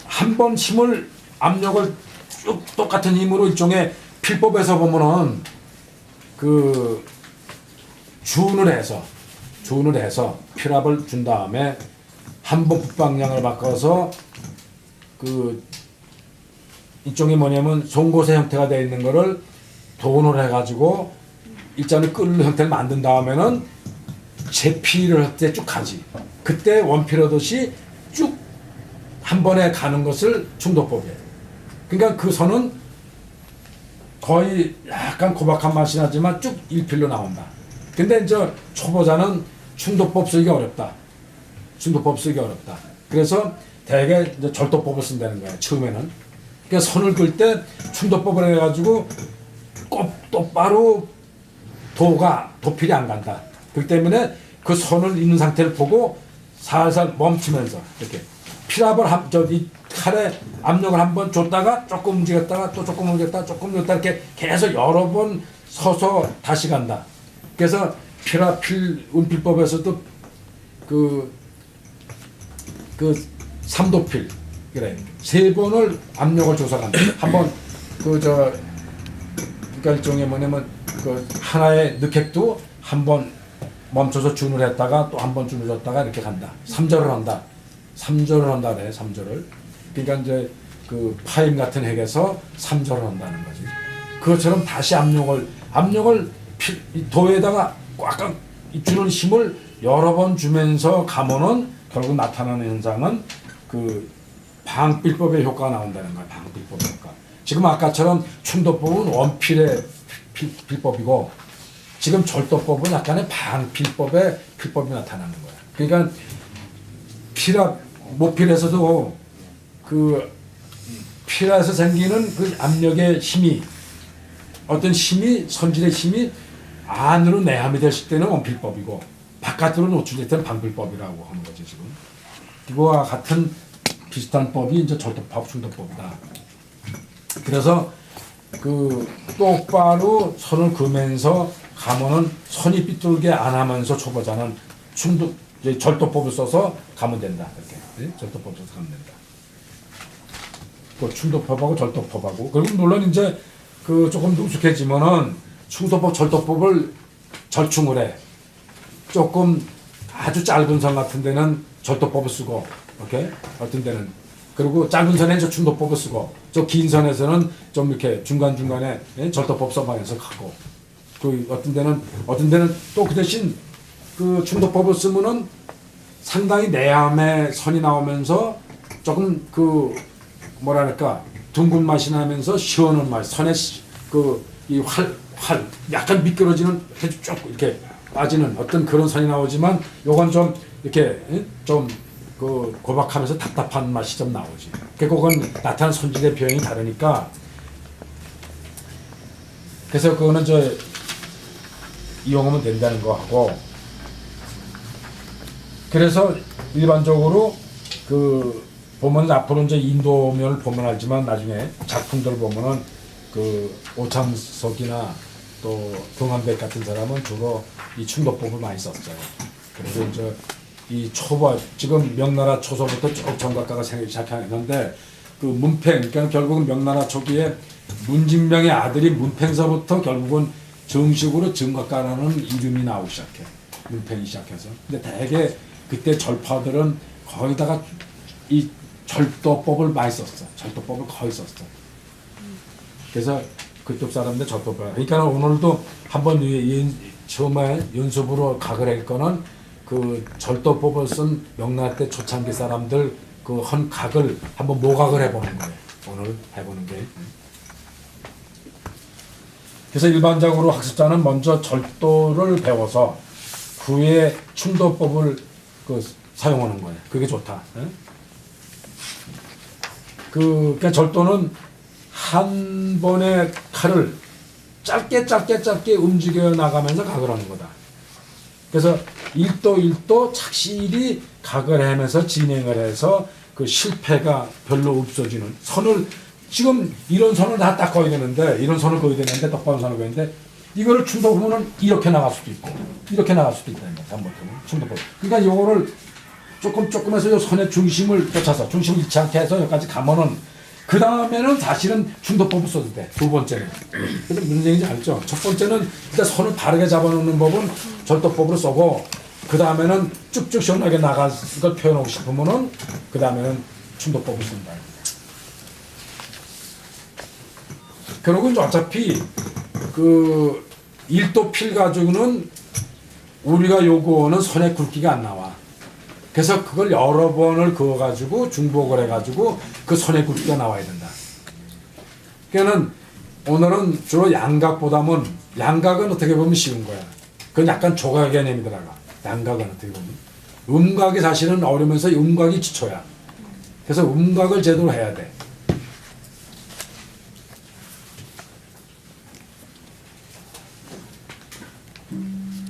한 번 힘을 압력을 쭉 똑같은 힘으로 일종의 필법에서 보면은 그 준을 해서 필압을 준 다음에 한 번 붓방향을 바꿔서 그 이쪽이 뭐냐면 송곳의 형태가 되어 있는 거를 도원을 해가지고 일자로 끓는 형태를 만든 다음에는 재필을 할 때 쭉 가지. 그때 원필하듯이 쭉 한 번에 가는 것을 충도법이에요. 그러니까 그 선은 거의 약간 고박한 맛이 나지만 쭉 일필로 나온다. 근데 이제 초보자는 충도법 쓰기 어렵다. 그래서 대개 이제 절도법을 쓴다는 거야. 처음에는. 그러니까 선을 긋을 때 충도법을 해가지고 꼭 똑바로 도필이 안 간다. 그렇기 때문에 그 선을 있는 상태를 보고 살살 멈추면서 이렇게 필압을 이 칼에 압력을 한번 줬다가 조금 움직였다가 또 조금 움직였다가 조금 움직였다 이렇게 계속 여러 번 서서 다시 간다. 그래서 운필법에서도 그 3도필 그래 3번을 압력을 줘서 간다. 한번 그러니까 일종의 뭐냐면 그 하나의 늑획도 한번 멈춰서 준을 했다가 또 한 번 준을 줬다가 이렇게 간다. 3절을 한다. 3절을 한다 그래. 3절을. 그러니까 이제 그 파임 같은 핵에서 3절을 한다는 거지. 그것처럼 다시 압력을 이 도에다가 꽉꽉 주는 힘을 여러 번 주면서 가면은 결국 나타나는 현상은 그 방필법의 효과가 나온다는 거야. 방필법의 효과. 지금 아까처럼 충도법은 원필의 필법이고 지금 절도법은 약간의 방필법의 필법이 나타나는 거야. 그러니까 모필에서도 그 필에서 생기는 그 압력의 힘이 어떤 힘이 선질의 힘이 안으로 내함이 됐을 때는 원필법이고 바깥으로 노출될 때는 방필법이라고 하는 거지 지금. 이거와 같은 비슷한 법이 이제 절도법, 충도법이다. 그래서 그 똑바로 선을 그으면서 가면은 선이 삐뚤게 안 하면서 초보자는 절도법을 써서 가면 된다. 이렇게 네? 절도법을 써서 가면 된다. 그 충도법하고 절도법하고 그리고 물론 이제 그 조금 능숙해지면은 충도법, 절도법을 절충을 해. 조금 아주 짧은 선 같은 데는 절도법을 쓰고, 오케이? 어떤 데는. 그리고 짧은 선에 저 충도법을 쓰고, 저 긴 선에서는 좀 이렇게 중간중간에 절도법 써가면서 가고, 그 어떤 데는 또 그 대신 그 충도법을 쓰면은 상당히 내암의 선이 나오면서 조금 그 뭐랄까 둥근 맛이 나면서 시원한 맛, 선의 그 이 활 약간 미끄러지는 아주 쭉 이렇게 빠지는 어떤 그런 선이 나오지만 요건 좀 이렇게 좀 그 고박하면서 답답한 맛이 좀 나오지. 그건 나타나는 손질의 표현이 다르니까. 그래서 그거는 저 이용하면 된다는 거 하고. 그래서 일반적으로 그 보면 앞으로 이제 인도면을 보면 알지만 나중에 작품들 보면은 그 오창석이나 또 경한백 같은 사람은 주로 이 충도법을 많이 썼어요. 그래서 이제 이 초보 지금 명나라 초소부터 쭉 정각가가 생기기 시작했는데 그 문팽 그러니까 결국은 명나라 초기에 문진명의 아들이 문팽서부터 결국은 정식으로 정각가라는 이름이 나오기 시작해. 문팽이 시작해서. 근데 대개 그때 절파들은 거기다가 이 절도법을 많이 썼어. 절도법을 거의 썼어. 그래서 그쪽 사람들 절도법. 그러니까 오늘도 한번 처음에 연습으로 각을 할 거는 그 절도법을 쓴 명나라 때 초창기 사람들 그 한 각을 한번 모각을 해보는 거예요. 오늘 해보는 게. 그래서 일반적으로 학습자는 먼저 절도를 배워서 그 후에 충도법을 그 사용하는 거예요. 그게 좋다. 그러니까 절도는 한 번의 칼을 짧게 움직여 나가면서 각을 하는 거다. 그래서 1도 1도 착실히 각을 하면서 진행을 해서 그 실패가 별로 없어지는 선을 지금 이런 선을 다 딱 그어야 되는데 이런 선을 그어야 되는데 똑바로 선을 그어야 되는데 이거를 충도 보면은 이렇게 나갈 수도 있고 이렇게 나갈 수도 있다는 거야. 잘못하면 충도법. 그러니까 요거를 조금 해서 요 선의 중심을 쫓아서 중심을 잃지 않게 해서 여기까지 가면은 그 다음에는 사실은 충도법을 써도 돼. 두 번째는. 그래서 무슨 얘기인지 알죠? 첫 번째는 일단 선을 바르게 잡아놓는 법은 절도법으로 써고 그 다음에는 쭉쭉 시원하게 나갈 걸 표현하고 싶으면은 그 다음에는 충도법을 쓴다. 그리고 이제 어차피 그 1도 필 가지고는 우리가 요구하는 선의 굵기가 안 나와. 그래서 그걸 여러 번을 그어가지고 중복을 해가지고 그 선의 굵기가 나와야 된다. 그러니까는 오늘은 주로 양각보다는 양각은 어떻게 보면 쉬운 거야. 그건 약간 조각 개념이 들어가. 양각은 어떻게 보면. 음각이 사실은 어려면서 음각이 기초야. 그래서 음각을 제대로 해야 돼.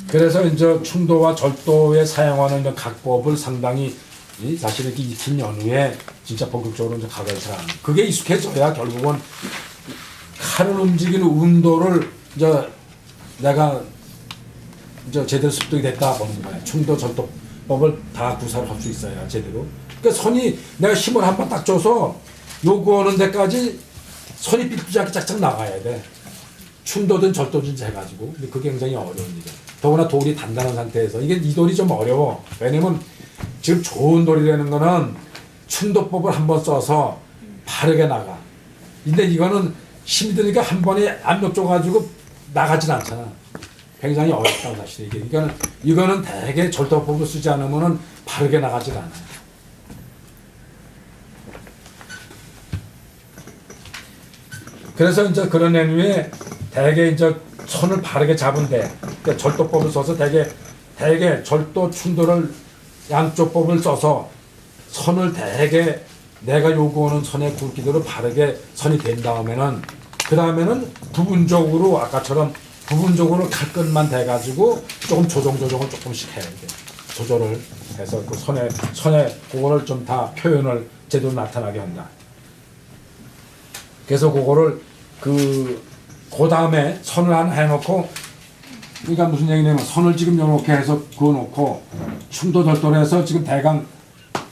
그래서 이제 충도와 절도에 사용하는 각법을 상당히 사실 이렇게 익힌 연후에 진짜 본격적으로 이제 각을 잘하는. 그게 익숙해져야 결국은 칼을 움직이는 운도를 이제 내가 이제 제대로 습득이 됐다 보는 거야. 충도 절도법을 다 구사를 할 수 있어야 제대로. 그러니까 선이 내가 힘을 한 번 딱 줘서 요구하는 데까지 선이 삐뚤지 않게 짝짝 나가야 돼. 충도든 절도든 해가지고. 근데 그게 굉장히 어려운 일이야. 더구나 돌이 단단한 상태에서 이게 이 돌이 좀 어려워. 왜냐면 지금 좋은 돌이라는 거는 충도법을 한번 써서 바르게 나가. 근데 이거는 힘이 드니까 한 번에 압력 줘가지고 나가진 않잖아. 굉장히 어렵다고 사실 이게. 이거는 대개 절도법으로 쓰지 않으면은 바르게 나가질 않아. 그래서 이제 그런 애누에 대개 이제 선을 바르게 잡은데 그러니까 절도법을 써서 대개 절도 충도를 양쪽 법을 써서 선을 대개 내가 요구하는 선의 굵기대로 바르게 선이 된 다음에는 그 다음에는 부분적으로 아까처럼 부분적으로 칼끝만 대가지고 조금 조정을 조금씩 해야 돼. 조절을 해서 그 선에 그거를 좀 다 표현을 제대로 나타나게 한다. 그래서 그거를 그 다음에 선을 하나 해놓고 그러니까 무슨 얘기냐면 선을 지금 이렇게 해서 그어놓고 충도절도해서 지금 대강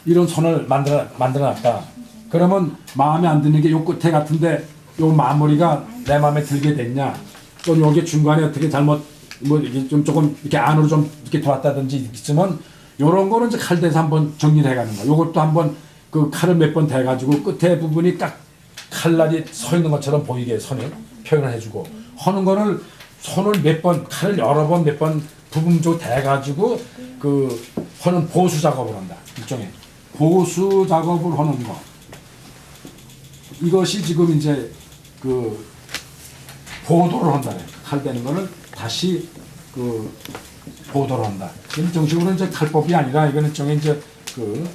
이런 선을 만들어놨다. 그러면 마음에 안 드는 게 요 끝에 같은데 요 마무리가 내 마음에 들게 됐냐? 또 여기 중간에 어떻게 잘못 뭐 이게 좀 조금 이렇게 안으로 좀 이렇게 들어왔다든지 있으면 요런 거는 이제 칼대에서 한번 정리를 해가는 거야. 요것도 한번 그 칼을 몇 번 대가지고 끝에 부분이 딱 칼날이 서 있는 것처럼 보이게 선을 표현을 해주고 하는 거를 손을 몇 번 칼을 여러 번 몇 번 부분적으로 대가지고 그 하는 보수 작업을 한다. 일종의 보수 작업을 하는 거. 이것이 지금 이제 그 보도를 한다. 칼 대는 거는 다시 그 보도를 한다. 이건 정식으로 이제 칼법이 아니라 이거는 정의 이제 그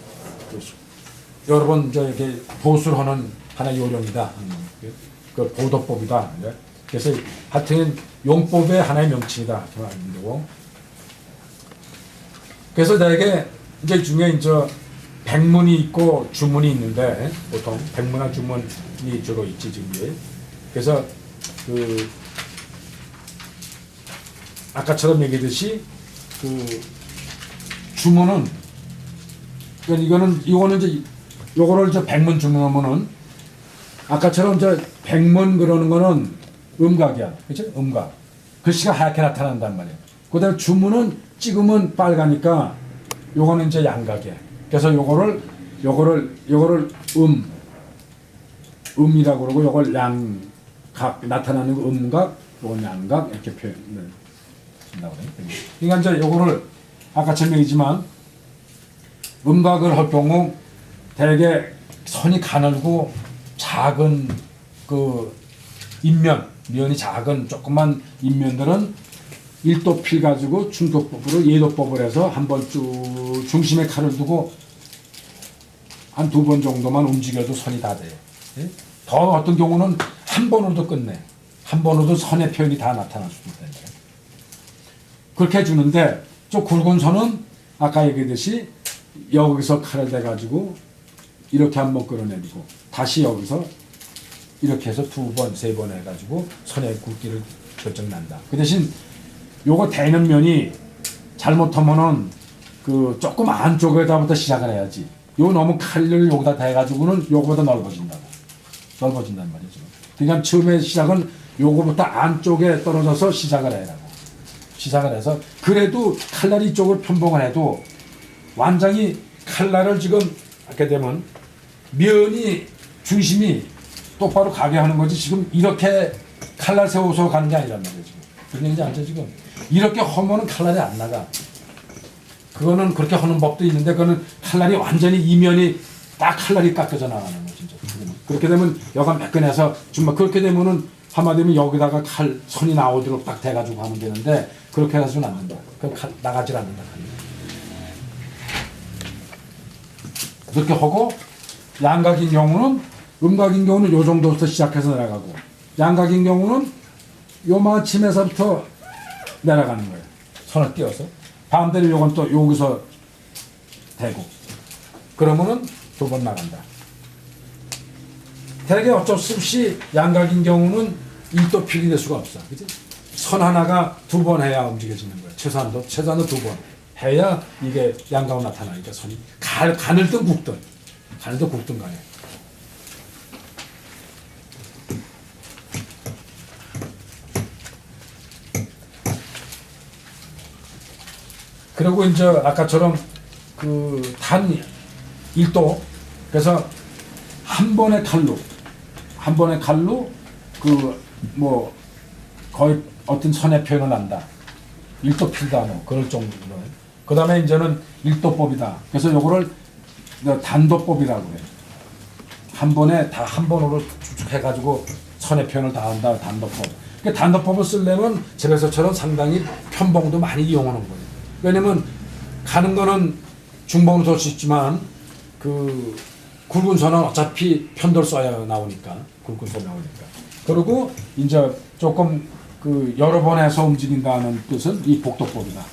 여러 번 이제 이렇게 보수를 하는 하나의 요령이다. 그 보도법이다. 그래서 하여튼 용법의 하나의 명칭이다. 이렇게 말하면 되고. 그래서 대개 이제 중에 이제 백문이 있고 주문이 있는데 보통 백문과 주문이 주로 있지 지금. 그래서 그 아까처럼 얘기했듯이 그 주문은 그러니까 이거는 이제 요거를 저 백문 주문하면은 아까처럼 저 백문 그러는 거는 음각이야. 그렇죠? 음각. 글씨가 하얗게 나타난단 말이에요. 그다음에 주문은 찍으면 빨가니까 요거는 이제 양각이야. 그래서 요거를 음이라고 그러고 요걸 양각 나타나는 거 음각, 요건 양각 이렇게 표현을 한다고 그래요. 그러니까 이제 요거를 아까처럼 얘기지만 음각을 할 경우 대개 선이 가늘고 작은 그 면이 작은 조그만 인면들은 일도필 가지고 충도법으로 예도법을 해서 한번 쭉 중심에 칼을 두고 한 2번 정도만 움직여도 선이 다 돼요. 예? 더 어떤 경우는 한 번으로도 끝내. 한 번으로도 선의 표현이 다 나타날 수도 있다. 그렇게 해주는데 좀 굵은 선은 아까 얘기했듯이 여기서 칼을 대가지고 이렇게 한번 끌어내리고 다시 여기서 이렇게 해서 2번, 3번 해가지고 선의 굵기를 결정난다. 그 대신 요거 대는 면이 잘못하면은 그 조금 안쪽에다부터 시작을 해야지. 요 너무 칼을 여기다 대가지고는 요거보다 넓어진단 말이죠. 그러니까 처음에 시작은 요거부터 안쪽에 떨어져서 시작을 해라고. 시작을 해서 그래도 칼날이 이쪽을 편봉을 해도 완전히 칼날을 지금 하게 되면 면이 중심이 똑바로 가게 하는 거지 지금 이렇게 칼날 세워서 가는 게 아니란 말이에요. 지금. 그런 얘기지 않죠 지금. 이렇게 하면은 칼날이 안 나가. 그거는 그렇게 하는 법도 있는데 그거는 칼날이 완전히 이면이 딱 칼날이 깎여져 나가는 거 진짜. 그렇게 되면 여가 매끈해서 정말 그렇게 되면은 한마디면 여기다가 칼 선이 나오도록 딱 대가지고 하면 되는데 그렇게 해서는 안 된다. 그 나가질 않는다. 그렇게 하고 양각인 경우는 음각인 경우는 요 정도부터 시작해서 내려가고 양각인 경우는 요마침에서부터 내려가는 거예요. 선을 띄워서 반대로 요건 또 여기서 대고 그러면은 2번 나간다. 대개 어쩔 수 없이 양각인 경우는 일도필이 될 수가 없어. 그치? 선 하나가 2번 해야 움직여지는 거야. 최소한도 2번 해야 이게 양각으로 나타나니까 선이 가늘든 굵든 간에. 그리고 이제 아까처럼 그 단 1도 그래서 한 번의 칼로 그 뭐 거의 어떤 선의 표현을 한다. 1도 필다 뭐 그럴 정도로. 그 다음에 이제는 1도법이다. 그래서 요거를 단도법이라고 그래. 한 번에 다 한 번으로 쭉쭉 해가지고 선의 표현을 다 한다. 단도법. 그 단도법을 쓰려면 집에서처럼 상당히 편봉도 많이 이용하는 거예요. 왜냐면 가는 거는 중봉으로 될 수 있지만 그 굵은 선은 어차피 편도를 써야 나오니까 굵은 선 나오니까. 그리고 이제 조금 그 여러 번 해서 움직인다는 뜻은 이 복도법이다.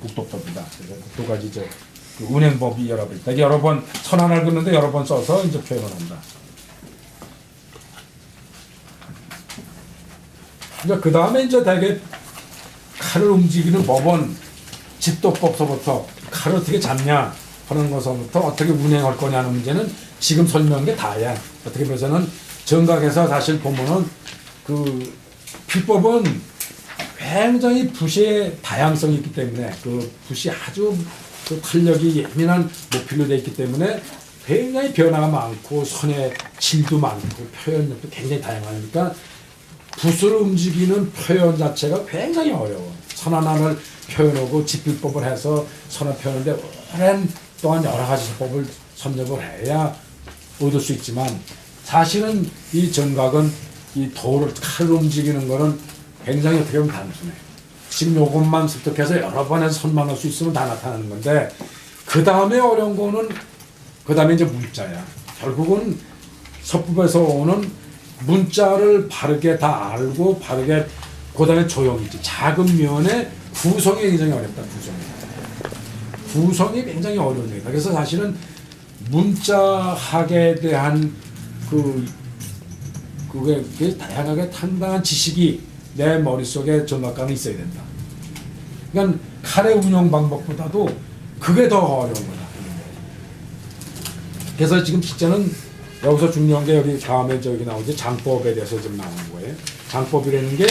복도법이다. 그래서 두 가지 이제 그 운행법이 여러 번 있다. 이게 여러 번 선 하나를 긋는데 여러 번 써서 이제 표현을 한다. 그러니까 그 다음에 이제 대개 칼을 움직이는 법은 집도법서부터 칼을 어떻게 잡냐 하는 것부터 어떻게 운행할 거냐는 문제는 지금 설명한 게 다야. 어떻게 보면은 정각에서 사실 보면은 그 필법은 굉장히 붓의 다양성이 있기 때문에 그 붓이 아주 그 탄력이 예민한 모필로 되어 있기 때문에 굉장히 변화가 많고 선의 질도 많고 표현력도 굉장히 다양하니까 붓을 움직이는 표현 자체가 굉장히 어려워. 선 하나를 표현하고 집필법을 해서 선을 표현하는데 오랜 동안 여러 가지 법을 섭렵을 해야 얻을 수 있지만 사실은 이 정각은 이 도를 칼로 움직이는 거는 굉장히 어떻게 보면 단순해. 지금 요것만 습득해서 여러 번 해서 선만 할 수 있으면 다 나타나는 건데 그 다음에 어려운 거는 그 다음에 이제 문자야. 결국은 서법에서 오는 문자를 바르게 다 알고 바르게 그 다음에 조형이지. 작은 면의 구성이 굉장히 어렵다. 구성이 굉장히 어려운 얘기다. 그래서 사실은 문자학에 대한 그게 다양하게 상당한 지식이 내 머릿속에 정각감이 있어야 된다. 그러니까 칼의 운용 방법보다도 그게 더 어려운 거다. 그래서 지금 실제는 여기서 중요한 게 여기 다음에 저기 나오지 장법에 대해서 좀 나오는 거예요. 장법이라는 게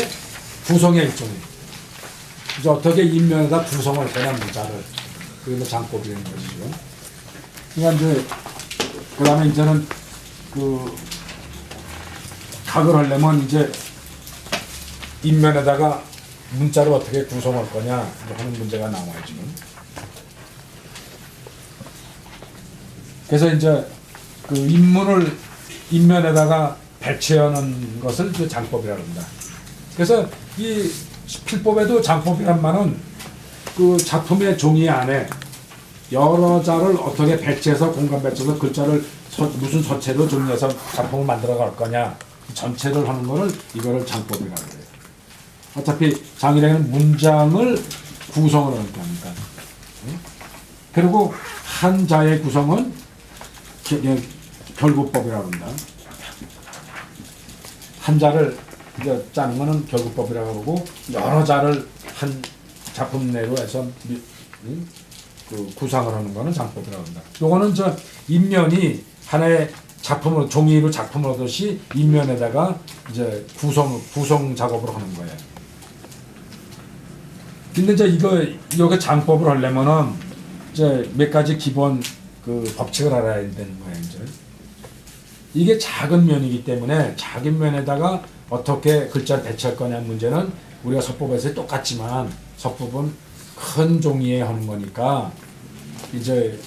구성의 일종이에요. 이제 어떻게 인면에다 구성할 거냐 문자를 그게 장법이라는 것이죠. 그러니까 이제 그 다음에 이제는 그 각을 하려면 이제 인면에다가 문자를 어떻게 구성할 거냐 하는 문제가 나와요 지금. 그래서 이제 그 인문을 인면에다가 배치하는 것을 그 장법이라고 합니다. 그래서 이 필법에도 장법이란 말은 그 작품의 종이 안에 여러 자를 어떻게 배치해서 공간 배치해서 글자를 무슨 서체로 정리해서 작품을 만들어 갈 거냐 전체를 하는 거를 이거를 장법이라고 해요. 어차피 장이라는 문장을 구성을 하는 거니까. 그리고 한 자의 구성은 결구법이라고 합니다. 한 자를 이제 짜는 거는 결구법이라고 하고 여러 자를 한 작품 내로 해서 그 구상을 하는 거는 장법이라고 합니다. 요거는 저 인면이 하나의 작품을 종이로 작품을 하듯이 인면에다가 이제 구성 작업을 하는 거예요. 근데 이제 이거 장법을 하려면은 이제 몇 가지 기본 그 법칙을 알아야 되는 거예요. 이제 이게 작은 면이기 때문에 작은 면에다가 어떻게 글자를 배치할 거냐 문제는 우리가 서법에서 똑같지만 서법은 큰 종이에 하는 거니까 이제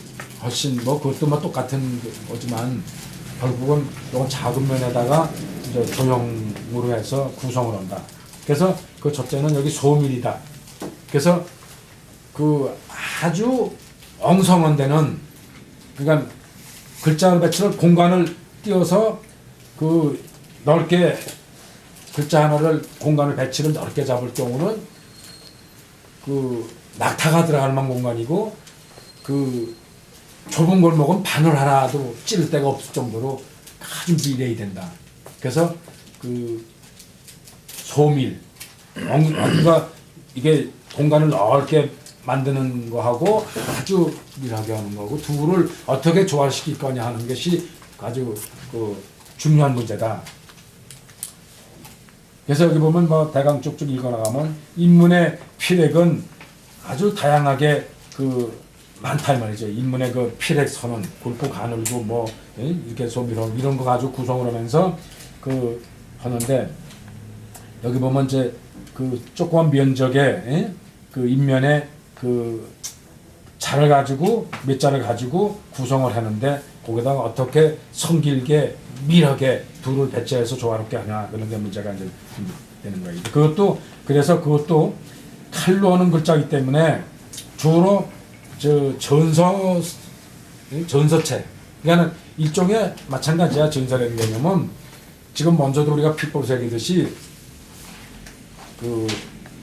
훨씬 뭐 그것도 뭐 똑같은 거지만 결국은 이건 작은 면에다가 이제 조형으로 해서 구성을 한다. 그래서 그 첫째는 여기 소밀이다. 그래서 그 아주 엉성한 데는 그러니까 글자 배치를 공간을 띄어서 그 넓게 글자 하나를 공간을 배치를 넓게 잡을 경우는 그 낙타가 들어갈 만한 공간이고 그 좁은 골목은 바늘 하나도 찌를 데가 없을 정도로 아주 미래이 된다. 그래서 그 소밀, 그러니까 이게 공간을 넓게 만드는 거하고 아주 밀하게 하는 거고 둘을 어떻게 조화시킬 거냐 하는 것이 아주 그 중요한 문제다. 그래서 여기 보면 뭐 대강 쭉쭉 읽어나가면 인문의 필액은 아주 다양하게 그 많다 이 말이죠. 인문의 그 필핵 선언, 굵고 가늘고 뭐 이렇게 소미로 이런 거 가지고 구성을 하면서 그 하는데 여기 보면 이제 그 조그만 면적의 그 인면에 그 자를 가지고 몇 자를 가지고 구성을 하는데 거기다가 어떻게 성길게 밀하게 둘을 배치해서 조화롭게 하냐 그런 게 문제가 이제 되는 거예요. 그것도 그래서 그것도 칼로 하는 글자이기 때문에 주로 저 전서체 그러니까는 일종의 마찬가지야. 전서라는 개념은 지금 먼저도 우리가 필법 새기듯이 그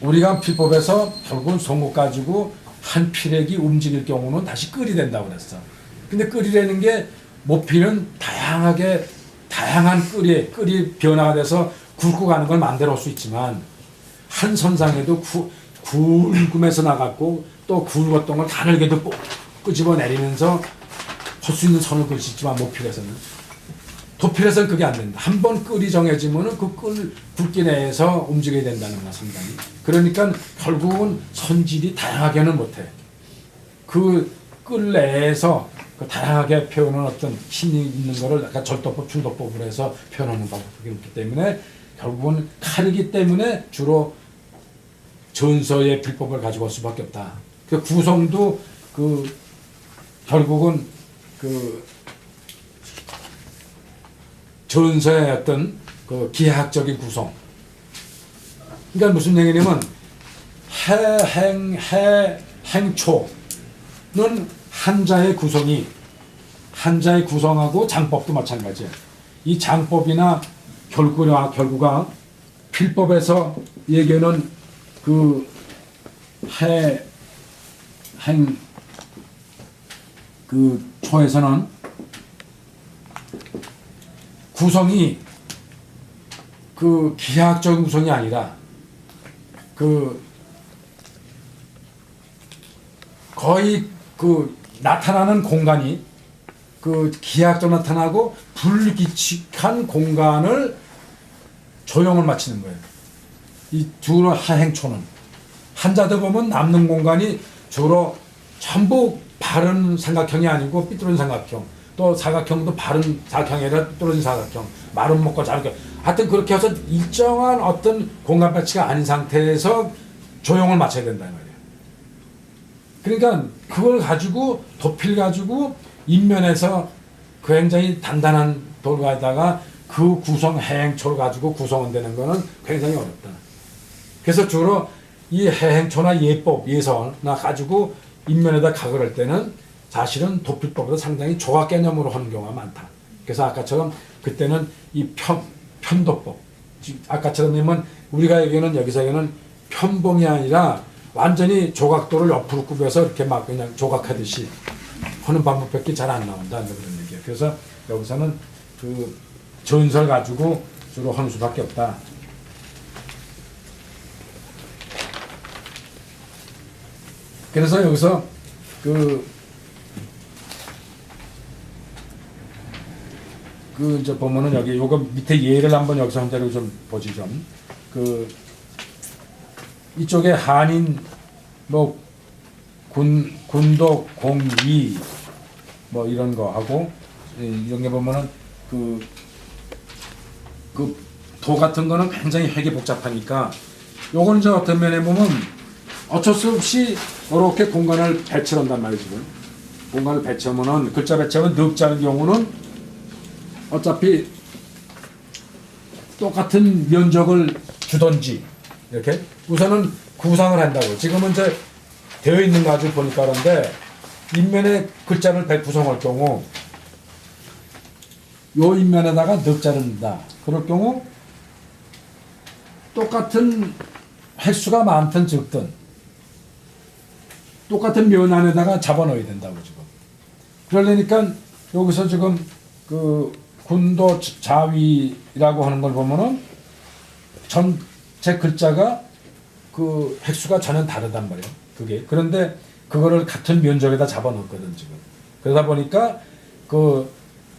우리가 필법에서 결국은 송곳 가지고 한 필액이 움직일 경우는 다시 끓이 된다고 그랬어. 근데 끓이라는 게 모피는 다양한 끓이 변화가 돼서 굵고 가는 걸 만들어 올 수 있지만 한 선상에도 굵음에서 나갔고 또 굵었던 걸 가늘게도 끄집어 내리면서 할 수 있는 선을 그을 수 있지만 모필에서는 도필에서는 그게 안 된다. 한 번 끓이 정해지면은 그 굵기 내에서 움직여야 된다는 거야 상당히. 그러니까 결국은 선질이 다양하게는 못해. 그 끓 내에서 그 다양하게 표현하는 어떤 힘이 있는 거를 약간 절도법, 충도법으로 해서 표현하는 방법이 있기 때문에 결국은 칼이기 때문에 주로 전서의 필법을 가지고 올 수밖에 없다. 그 구성도 그 결국은 그 전서의 어떤 그 기하학적인 구성. 그러니까 무슨 얘기냐면 행초는 한자의 구성하고 장법도 마찬가지야. 이 장법이나 결구가 필법에서 얘기하는 그 그 초에서는 구성이 그 기하학적인 구성이 아니라 그 거의 그 나타나는 공간이 그 기하학적으로 나타나고 불규칙한 공간을 조형을 맞추는 거예요. 이 주로 하행초는 한자도 보면 남는 공간이 주로 전부 바른 삼각형이 아니고 삐뚤어진 삼각형, 또 사각형도 바른 사각형이 아니라 삐뚤어진 사각형, 마른 목과 자르게 하여튼 그렇게 해서 일정한 어떤 공간 배치가 아닌 상태에서 조형을 맞춰야 된다는 거예요. 그러니까 그걸 가지고 도필 가지고 인면에서 굉장히 단단한 돌 가다가 그 구성 해행초를 가지고 구성되는 거는 굉장히 어렵다. 그래서 주로 이 해행초나 예법, 예서나 가지고 인면에다 각을 할 때는 사실은 도필법보다 상당히 조각 개념으로 하는 경우가 많다. 그래서 아까처럼 그때는 이 편도법, 아까처럼 우리가 얘기하는 여기서 얘기하는 편봉이 아니라 완전히 조각도를 옆으로 굽혀서 이렇게 막 그냥 조각하듯이 하는 방법밖에 잘 안 나온다는 그런 얘기예요. 그래서 여기서는 그 전설 가지고 주로 하는 수밖에 없다. 그래서 여기서 그 이제 보면은 여기 요거 밑에 예를 한번 여기서 한 자료 좀 보지 좀. 그 이쪽에 한인 뭐 군독 공위 뭐 이런 거 하고 이런 게 보면은 그 도 같은 거는 굉장히 핵이 복잡하니까 요거는 이제 어떤 면에 보면 어쩔 수 없이 이렇게 공간을 배치한단 말이에요. 지금 공간을 배치하면은 글자 배치하면 늑자는 경우는 어차피 똑같은 면적을 주던지 이렇게 우선은 구상을 한다고. 지금은 이제 되어 있는 거 가지고 보니까 그런데 인면에 글자를 구성할 경우 요 인면에다가 늑자를 넣는다. 그럴 경우 똑같은 횟수가 많든 적든 똑같은 면 안에다가 잡아넣어야 된다고 지금. 그러려니까 여기서 지금 그 군도 자위라고 하는 걸 보면은 전체 글자가 그 획수가 전혀 다르단 말이에요. 그게. 그런데 그거를 같은 면적에다 잡아넣거든 지금. 그러다 보니까 그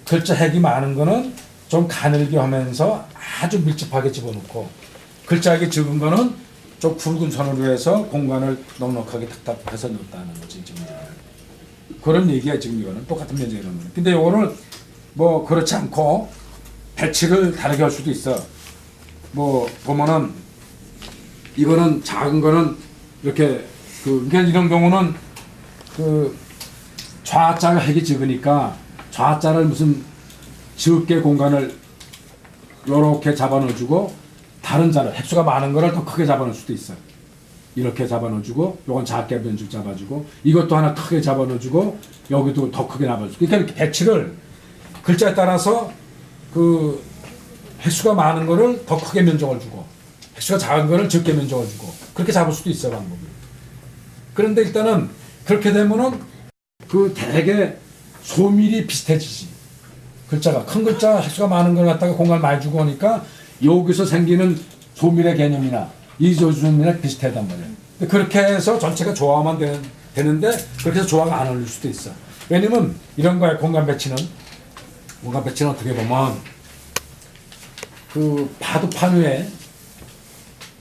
글자 핵이 많은 거는 좀 가늘게 하면서 아주 밀집하게 집어넣고 글자 핵이 적은 거는 좀 굵은 선으로 해서 공간을 넉넉하게 탁탁해서 넣었다는 거지 지금. 그런 얘기야 지금 이거는 똑같은 면적이라는 거는. 근데 요거를 뭐 그렇지 않고 배치를 다르게 할 수도 있어. 뭐 보면은 이거는 작은 거는 이렇게 그러니까 이런 경우는 그 좌자가 핵이 적으니까 좌자를 무슨 적게 공간을 요렇게 잡아넣어주고 다른 자를 핵수가 많은 거를 더 크게 잡아놓을 수도 있어. 이렇게 잡아넣어주고 요건 작게 변죽 잡아주고 이것도 하나 크게 잡아넣어주고 여기도 더 크게 잡아주고 그러니까 이렇게 배치를 글자에 따라서 그 횟수가 많은 거를 더 크게 면적을 주고 횟수가 작은 거를 적게 면적을 주고 그렇게 잡을 수도 있어 방법이. 그런데 일단은 그렇게 되면은 그 대개 소밀이 비슷해지지. 글자가 큰 글자 횟수가 많은 걸 갖다가 공간을 많이 주고 오니까 여기서 생기는 소밀의 개념이나 이조준이랑 비슷하단 말이야. 그렇게 해서 전체가 조화만 되는데 그렇게 해서 조화가 안 어울릴 수도 있어. 왜냐면 이런 거야. 공간 배치는 어떻게 보면 그 바둑판 위에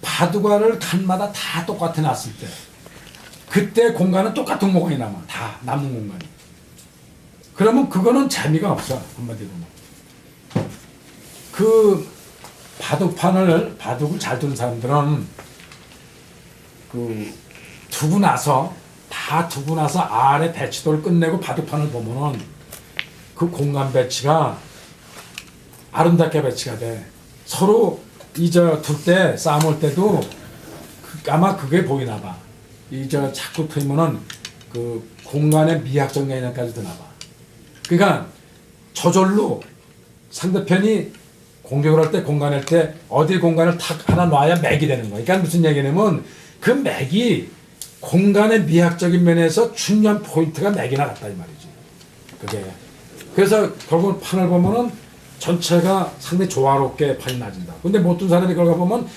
바둑알을 칸마다 다 똑같이 놨을 때 그때 공간은 똑같은 공간이 남아. 다 남는 공간이. 그러면 그거는 재미가 없어. 한마디로. 그 바둑을 잘 두는 사람들은 그 두고 나서 아래 배치도를 끝내고 바둑판을 보면은 그 공간 배치가 아름답게 배치가 돼. 서로 둘 때 싸움할 때도 아마 그게 보이나 봐. 자꾸 틀면은 그 공간의 미학적 개념까지 드나 봐. 그러니까 저절로 상대편이 공격을 할 때 공간할 때 어디 공간을 탁 하나 놔야 맥이 되는 거야. 그러니까 무슨 얘기냐면 그 맥이 공간의 미학적인 면에서 중요한 포인트가 맥이나 같다 이 말이지. 그게. 그래서 결국 판을 보면은 전체가 상당히 조화롭게 판이 나진다. 근데 못둔 사람이 그걸 보면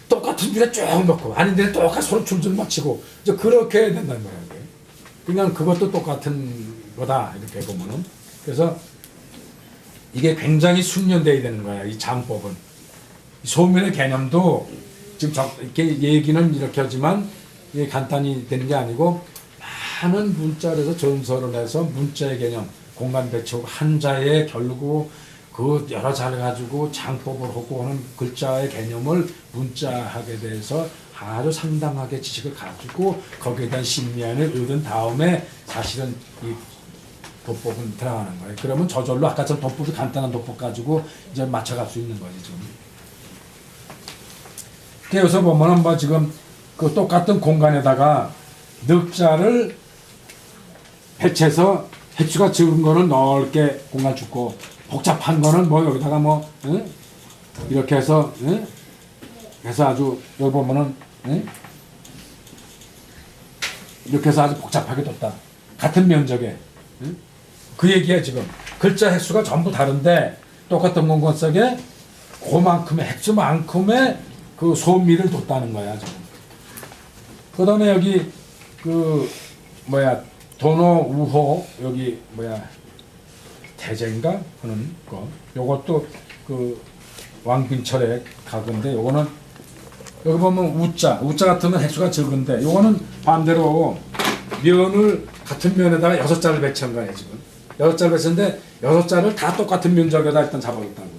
똑같은 줄에 쭉 넣고 아닌 데는 똑같이 서로 줄줄 맞히고 이제 그렇게 해야 된다는 거야. 그냥 그것도 똑같은 거다 이렇게 보면은. 그래서 이게 굉장히 숙련돼야 되는 거야. 이 장법은. 소민의 개념도 지금 이렇게 얘기는 이렇게 하지만 이게 간단히 되는 게 아니고 많은 문자에서 전설을 해서 문자의 개념, 공간 배치하고 한자에 결국 그 여러 자를 가지고 장법을 하고 하는 글자의 개념을 문자학에 대해서 아주 상당하게 지식을 가지고 거기에 대한 심리안을 얻은 다음에 사실은 이 도법은 들어가는 거예요. 그러면 저절로 아까처럼 도법이 간단한 도법 가지고 이제 맞춰갈 수 있는 거지 지금. 여기서 보면은 뭐 지금 그 똑같은 공간에다가 늑자를 배치해서 횟수가 적은 거는 넓게 공간 주고 복잡한 거는 뭐 여기다가 뭐 이렇게 해서 해서 아주 여기 보면은 이렇게 해서 아주 복잡하게 뒀다. 같은 면적에. 그 얘기야 지금. 글자 횟수가 전부 다른데 똑같은 공간 속에 그만큼의 횟수만큼의 그 소미를 뒀다는 거야 지금. 그 다음에 여기 그 도노 우호 여기 대제인가 하는 거. 요것도 그 왕빈철의 가구인데 요거는 여기 보면 우자 같으면 횟수가 적은데 요거는 반대로 면을 같은 면에다가 6자를 배치한 거예요 지금. 6자를 배치했는데 6자를 다 똑같은 면적에다 일단 잡아줬다고.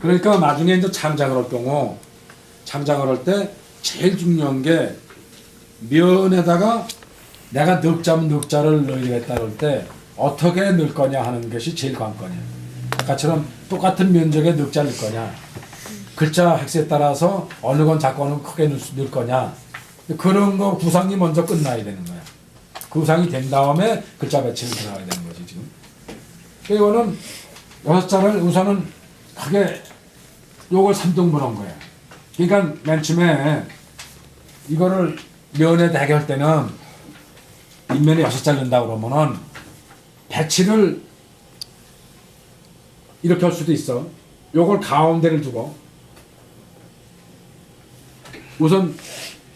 그러니까 나중에 이제 창작을 할 경우 창작을 할 때 제일 중요한 게 면에다가 내가 늑자를 넣어야겠다 그럴 때 어떻게 넣을 거냐 하는 것이 제일 관건이야. 아까처럼 똑같은 면적에 늑자를 넣을 거냐, 글자 획수에 따라서 어느 건 작고 어느 건 크게 넣을 거냐, 그런 거 구상이 먼저 끝나야 되는 거야. 구상이 된 다음에 글자 배치를 들어가야 되는 거지 지금. 이거는 6자를 우선은 크게 요걸 3등분 한 거야. 그러니까 맨 처음에 이거를 면에 대게 할 때는 윗면에 6자를 넣는다 그러면은 배치를 이렇게 할 수도 있어. 요걸 가운데를 두고 우선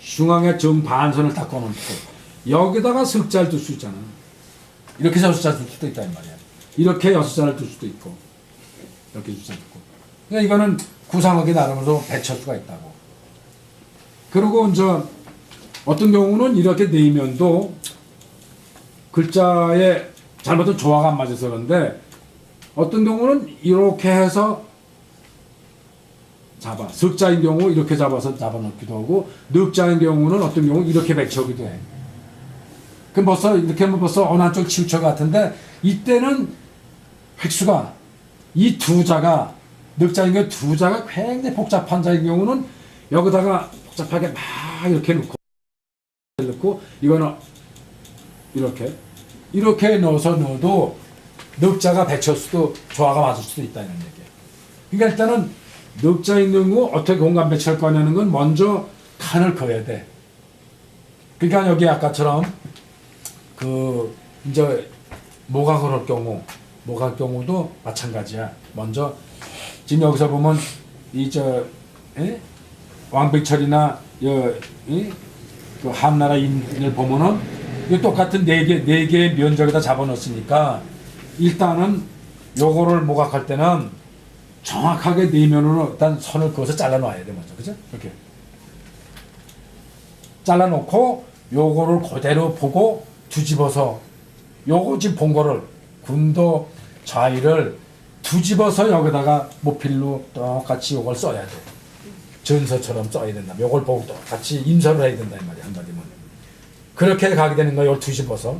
중앙에 정반선을 딱 꺼놓고 여기다가 석자를 둘 수 있잖아. 이렇게 해서 6자를 둘 수도 있다 이 말이야. 이렇게 6자를 둘 수도 있고 이렇게 6자를 두고 그러니까 이거는 구상하기 나름으로 배칠 수가 있다고. 그리고 이제 어떤 경우는 이렇게 내면도 글자에 잘못된 조화가 안 맞아서 그런데 어떤 경우는 이렇게 해서 잡아. 석자인 경우 이렇게 잡아서 잡아놓기도 하고 늑자인 경우는 어떤 경우 이렇게 배치하기도 해. 그럼 벌써 이렇게 하면 벌써 어느 한쪽 치우쳐 같은데 이때는 획수가 이 두 자가 늑자인 경우 두 자가 굉장히 복잡한 자인 경우는 여기다가 복잡하게 막 이렇게 넣고 이거는 이렇게 넣어도 늑자가 배칠 수도 조화가 맞을 수도 있다는 얘기예요. 그러니까 일단은 늑자 있는 거 어떻게 공간 배치할 거냐는 건 먼저 칸을 그어야 돼. 그러니까 여기 아까처럼 그 이제 모각을 할 경우도 마찬가지야. 먼저 지금 여기서 보면 왕백철이나 그 한나라인을 보면은 이 똑같은 네 개의 면적에다 잡아놓았으니까 일단은 요거를 모각할 때는 정확하게 네 면으로 일단 선을 그어서 잘라놔야 돼 먼저, 그죠? 이렇게 잘라놓고 요거를 그대로 보고 뒤집어서 요거 지금 본 거를 군도 좌위를 뒤집어서 여기다가 모필로 똑같이 요걸 써야 돼. 전서처럼 써야 된다. 요걸 보고 똑같이 임서를 해야 된다 이 말이야 한마디면. 그렇게 가게 되는 거야. 요걸 뒤집어서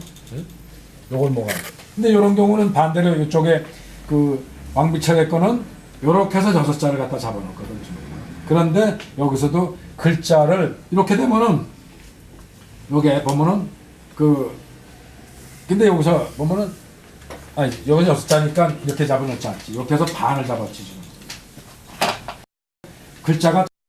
요걸 뭐가. 근데 요런 경우는 반대로 이쪽에 그 왕비철의 거는 요렇게 해서 6자를 갖다 잡아놓거든. 그런데 여기서도 글자를 이렇게 되면은 요게 보면은 근데 여기서 보면은 여기 6자니까 이렇게 잡아놓지 않지. 이렇게 해서 반을 잡았지 지금. 글자가